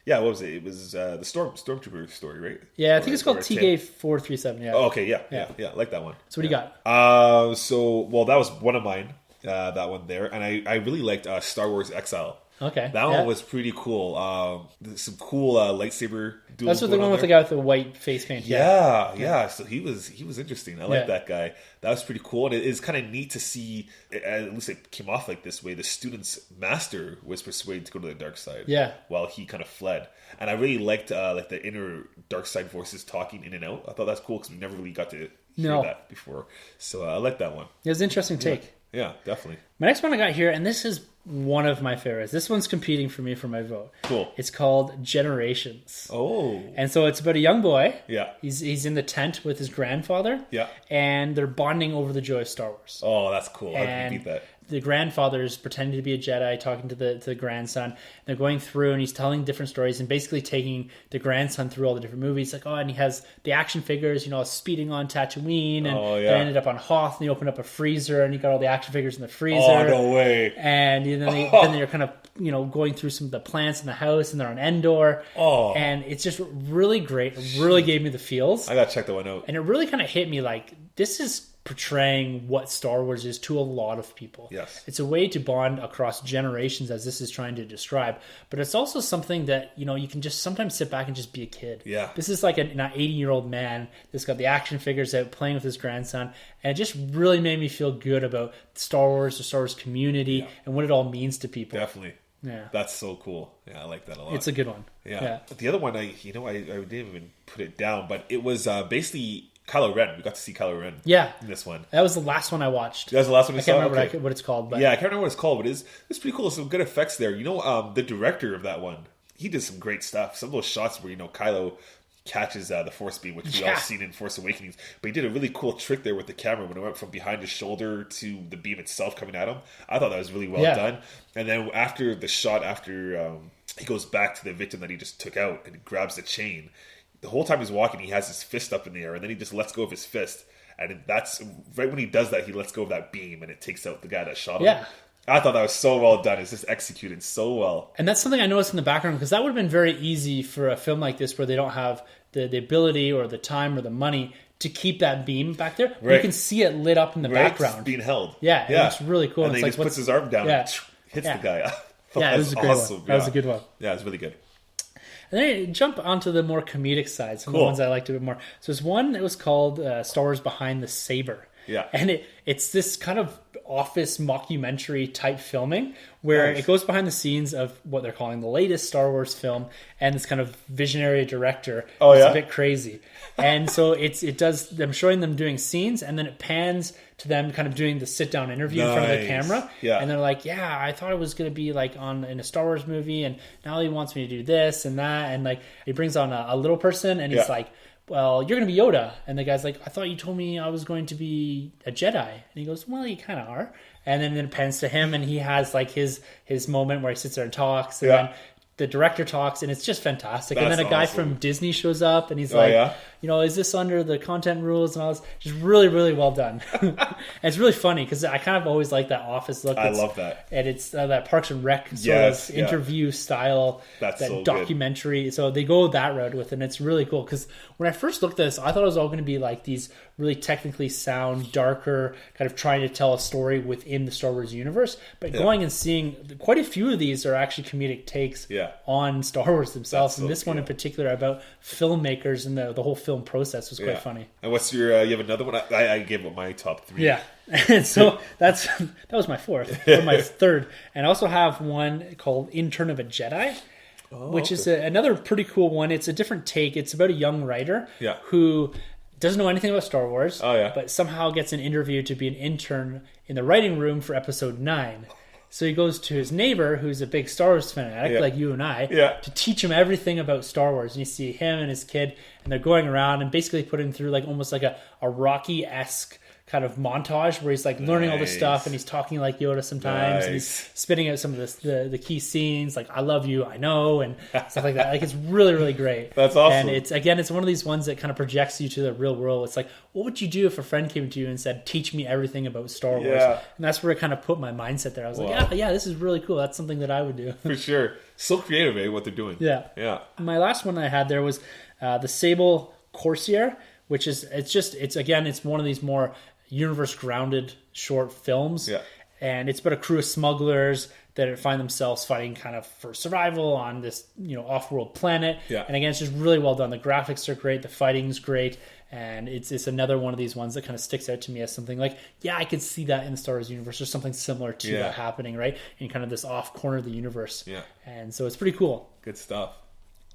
What was it? It was the Stormtrooper story, right? Yeah, I think it's called TK437. Yeah. Oh, okay. Yeah. I like that one. So what do you got? That was one of mine. That one there, and I really liked Star Wars Exile. Okay. That one was pretty cool. Some cool lightsaber duels. That's what the one with the guy with the white face paint. Yeah. So he was interesting. I like that guy. That was pretty cool. And it is kind of neat to see, at least it came off like this way, the student's master was persuaded to go to the dark side. Yeah. While he kind of fled. And I really liked like the inner dark side voices talking in and out. I thought that's cool because we never really got to hear that before. So I like that one. It was an interesting take. Yeah, definitely. My next one I got here, and this is one of my favorites. This one's competing for me for my vote. Cool. It's called Generations. Oh. And so it's about a young boy. Yeah. He's in the tent with his grandfather. Yeah. And they're bonding over the joy of Star Wars. Oh, that's cool. How And can you beat that? the grandfather is pretending to be a Jedi, talking to the grandson. They're going through, and he's telling different stories and basically taking the grandson through all the different movies. Like, and he has the action figures, speeding on Tatooine, and they ended up on Hoth, and he opened up a freezer, and he got all the action figures in the freezer. Oh, no way. And then they're kind of, going through some of the plants in the house, and they're on Endor. Oh. And it's just really great. It really gave me the feels. I gotta check that one out. And it really kind of hit me like, this is portraying what Star Wars is to a lot of people. Yes. It's a way to bond across generations, as this is trying to describe, but it's also something that, you can just sometimes sit back and just be a kid. Yeah. This is like an 80-year-old man that's got the action figures out playing with his grandson, and it just really made me feel good about Star Wars, the Star Wars community, and what it all means to people. Definitely. Yeah. That's so cool. Yeah, I like that a lot. It's a good one. Yeah. The other one, I didn't even put it down, but it was basically Kylo Ren. We got to see Kylo Ren. Yeah. In this one. That was the last one I watched. That was the last one you saw? I can't remember what it's called. But... Yeah, I can't remember what it's called, but it's pretty cool. Some good effects there. The director of that one, he did some great stuff. Some of those shots where, Kylo catches the Force beam, which we all seen in Force Awakens. But he did a really cool trick there with the camera when it went from behind his shoulder to the beam itself coming at him. I thought that was really well done. And then after the shot, he goes back to the victim that he just took out and he grabs the chain. The whole time he's walking, he has his fist up in the air, and then he just lets go of his fist. And that's right when he does that, he lets go of that beam, and it takes out the guy that shot him. Yeah. I thought that was so well done. It's just executed so well. And that's something I noticed in the background, because that would have been very easy for a film like this where they don't have the ability or the time or the money to keep that beam back there. Right. You can see it lit up in the background. It's being held. Yeah, it looks really cool. And then he just puts his arm down and hits the guy. Yeah, it was a great one. That was a good one. Yeah, it was really good. And then I jump onto the more comedic side, some of the ones I liked a bit more. So there's one that was called Star Wars Behind the Saber. Yeah. And it's this kind of office mockumentary type filming where it goes behind the scenes of what they're calling the latest Star Wars film, and this kind of visionary director is a bit crazy. And so it does them showing them doing scenes, and then it pans to them kind of doing the sit down interview in front of the camera. Yeah. And they're like, yeah, I thought it was going to be like in a Star Wars movie, and now he wants me to do this and that, and like he brings on a little person, and he's like, well, you're going to be Yoda. And the guy's like, I thought you told me I was going to be a Jedi. And he goes, well, you kind of are. And then it pans to him, and he has like his moment where he sits there and talks. And then the director talks, and it's just fantastic. And then a guy from Disney shows up, and he's like, is this under the content rules and all this? Just really, really well done. And it's really funny because I kind of always like that office look. I love that. And it's that Parks and Rec sort of interview style, that so documentary. Good. So they go that route with it, and it's really cool. Because when I first looked at this, I thought it was all going to be like these really technically sound, darker, kind of trying to tell a story within the Star Wars universe. But going and seeing quite a few of these are actually comedic takes on Star Wars themselves. And this one in particular about filmmakers and the whole film process was quite funny. And what's your you have another one? I gave it my top 3. Yeah. And so that was my 4th or my 3rd. And I also have one called Intern of a Jedi, which is another pretty cool one. It's a different take. It's about a young writer who doesn't know anything about Star Wars, but somehow gets an interview to be an intern in the writing room for episode 9. So he goes to his neighbor, who's a big Star Wars fanatic, like you and I, to teach him everything about Star Wars. And you see him and his kid, and they're going around and basically put him through like almost like a Rocky-esque kind of montage where he's like learning all this stuff, and he's talking like Yoda sometimes, and he's spitting out some of the key scenes like "I love you, I know" and stuff like that. Like it's really, really great. That's awesome. And it's one of these ones that kind of projects you to the real world. It's like, what would you do if a friend came to you and said, "Teach me everything about Star Wars"? And that's where it kind of put my mindset there. I was like, yeah, this is really cool. That's something that I would do for sure. So creative, what they're doing. Yeah. My last one I had there was the Sable Corsair, which is it's one of these more universe grounded short films, and it's about a crew of smugglers that find themselves fighting kind of for survival on this off-world planet. And again, it's just really well done. The graphics are great, the fighting's great, and it's another one of these ones that kind of sticks out to me as something like, I could see that in the Star Wars universe, or something similar to that happening, right, in kind of this off corner of the universe. And so it's pretty cool. Good stuff.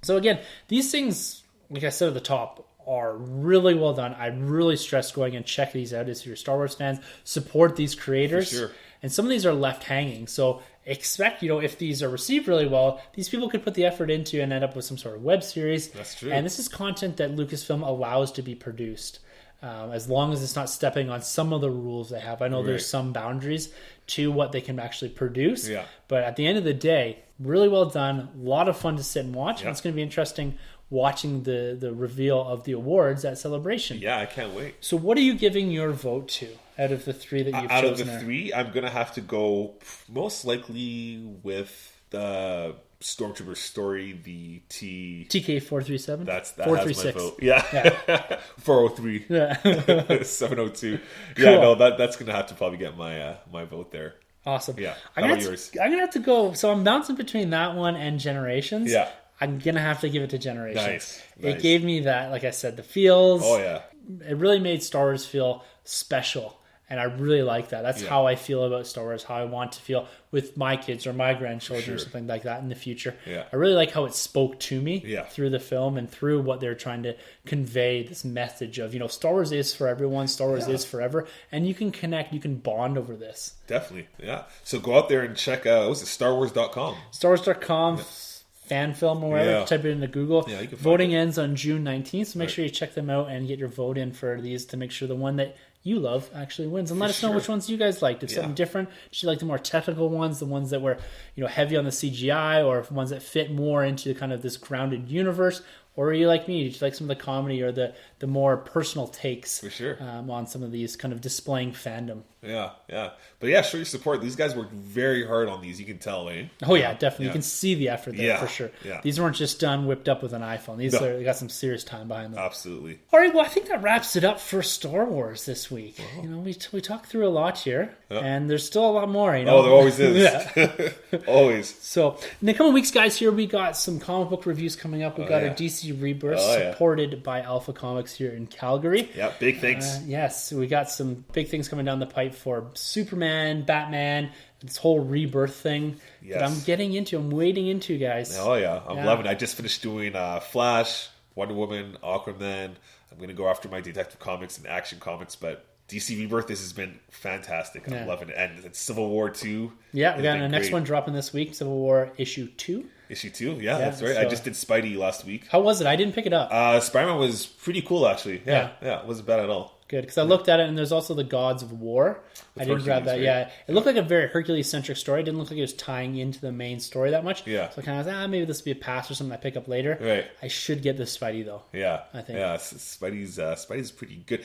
So again, these things, like I said at the top, are really well done. I really stress going and check these out if you're Star Wars fans. Support these creators. For sure. And some of these are left hanging. So expect, if these are received really well, these people could put the effort into and end up with some sort of web series. That's true. And this is content that Lucasfilm allows to be produced. As long as it's not stepping on some of the rules they have. I know there's some boundaries to what they can actually produce. Yeah. But at the end of the day, really well done. A lot of fun to sit and watch. Yeah. And it's going to be interesting watching the reveal of the awards at Celebration. Yeah, I can't wait. So what are you giving your vote to out of the three that you've chosen? Out of the three, I'm going to have to go most likely with the Stormtrooper story, the TK437. That 436. has my vote. Yeah. 403. Yeah. 702. Cool. Yeah, no, that's gonna have to probably get my vote there. Awesome. Yeah. I'm gonna have to go. So I'm bouncing between that one and Generations. Yeah. I'm gonna have to give it to Generations. Nice. It gave me that, like I said, the feels. Oh yeah. It really made Star Wars feel special. And I really like that. That's how I feel about Star Wars, how I want to feel with my kids or my grandchildren or something like that in the future. Yeah. I really like how it spoke to me through the film and through what they're trying to convey, this message of, Star Wars is for everyone, Star Wars is forever, and you can connect, you can bond over this. Definitely, yeah. So go out there and check, StarWars.com. StarWars.com, fan film or whatever, type it into Google. Yeah, you can Voting ends on June 19th, so make sure you check them out and get your vote in for these to make sure the one that you love actually wins, and let us know which ones you guys liked. If something different, did you like the more technical ones, the ones that were heavy on the CGI, or ones that fit more into kind of this grounded universe, or are you like me? Did you like some of the comedy or the more personal takes for sure on some of these kind of displaying fandom? Yeah. But yeah, show your support. These guys worked very hard on these. You can tell, eh? Oh yeah, definitely. You can see the effort there for sure. Yeah. These weren't just done whipped up with an iPhone. They got some serious time behind them. Absolutely. All right, well, I think that wraps it up for Star Wars this week. We talked through a lot here, and there's still a lot more. Oh, there always is. Always. So in the coming weeks, guys, here we got some comic book reviews coming up. We got our DC Rebirth supported by Alpha Comics here in Calgary. Yeah, big things. Yes, we got some big things coming down the pipe for Superman, Batman, this whole Rebirth thing that I'm getting into. I'm wading into, guys. Oh yeah, I'm loving it. I just finished doing Flash, Wonder Woman, Aquaman. I'm going to go after my Detective Comics and Action Comics, but DC Rebirth, this has been fantastic. I'm loving it. And it's Civil War 2. Yeah, we got the next one dropping this week, Civil War issue 2. Issue 2? Yeah, that's right. So, I just did Spidey last week. How was it? I didn't pick it up. Spider-Man was pretty cool, actually. Yeah, it wasn't bad at all. Good, because I looked at it, and there's also the Gods of War. I didn't grab that. Right? Yeah, it looked like a very Hercules-centric story. It didn't look like it was tying into the main story that much. Yeah. So I kind of was maybe this will be a pass or something I pick up later. Right. I should get this Spidey, though. Yeah. I think. Yeah, Spidey's pretty good.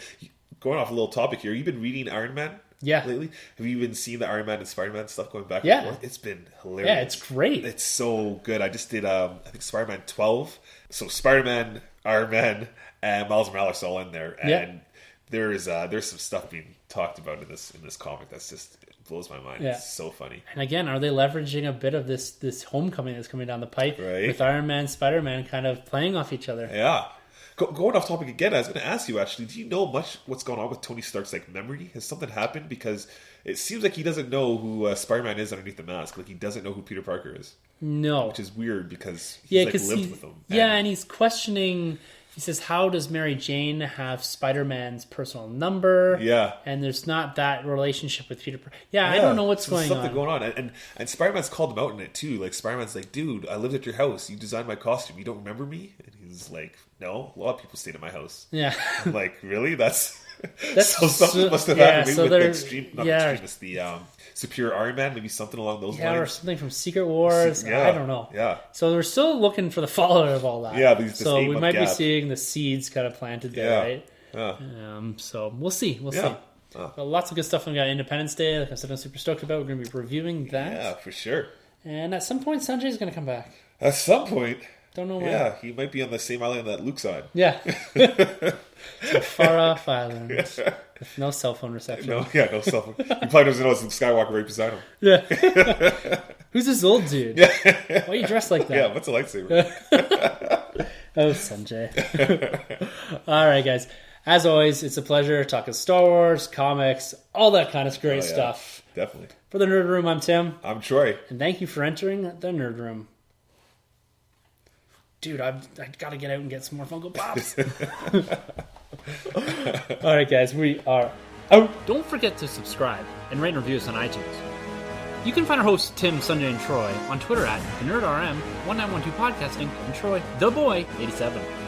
Going off a little topic here, you've been reading Iron Man lately? Have you been seeing the Iron Man and Spider-Man stuff going back and forth? It's been hilarious. Yeah, it's great. It's so good. I just did, I think, Spider-Man 12. So Spider-Man, Iron Man, and Miles Morales all in there. And there's some stuff being talked about in this comic that's just blows my mind. Yeah. It's so funny. And again, are they leveraging a bit of this homecoming that's coming down the pipe with Iron Man, Spider-Man kind of playing off each other? Yeah. Going off topic again, I was going to ask you actually, do you know much what's going on with Tony Stark's memory? Has something happened? Because it seems like he doesn't know who Spider-Man is underneath the mask. Like he doesn't know who Peter Parker is. No. Which is weird because he's lived with them. And he's questioning. He says, how does Mary Jane have Spider-Man's personal number? Yeah. And there's not that relationship with Peter Parker. I don't know what's going on. There's something going on. And Spider-Man's called him out in it too. Like Spider-Man's like, dude, I lived at your house. You designed my costume. You don't remember me? And he's like, no, a lot of people stayed at my house. Yeah. I'm like, really? That's so something must have happened maybe with the Superior Iron Man, maybe something along those lines. Or something from Secret Wars. I don't know. Yeah. So we're still looking for the fallout of all that. Yeah, so we might be seeing the seeds kind of planted there, right? Yeah. So we'll see. We'll see. Lots of good stuff. We got Independence Day, like I said, I'm super stoked about. We're going to be reviewing that. Yeah, for sure. And at some point, Sanjay's going to come back. At some point. Don't know when. Yeah, he might be on the same island that Luke's on. Yeah. It's a far-off island with no cell phone reception. No cell phone. He probably doesn't know it's Luke Skywalker right beside him. Yeah. Who's this old dude? Yeah. Why are you dressed like that? Yeah, what's a lightsaber? Oh, Sanjay. All right, guys. As always, it's a pleasure talking Star Wars, comics, all that kind of great stuff. Definitely. For the Nerd Room, I'm Tim. I'm Troy. And thank you for entering the Nerd Room. dude, I got to get out and get some more Funko Pops. All right, guys, we are out. Don't forget to subscribe and rate and review us on iTunes. You can find our hosts, Tim, Sunday, and Troy, on Twitter at NerdRM1912Podcasting and Troy, the boy, 87.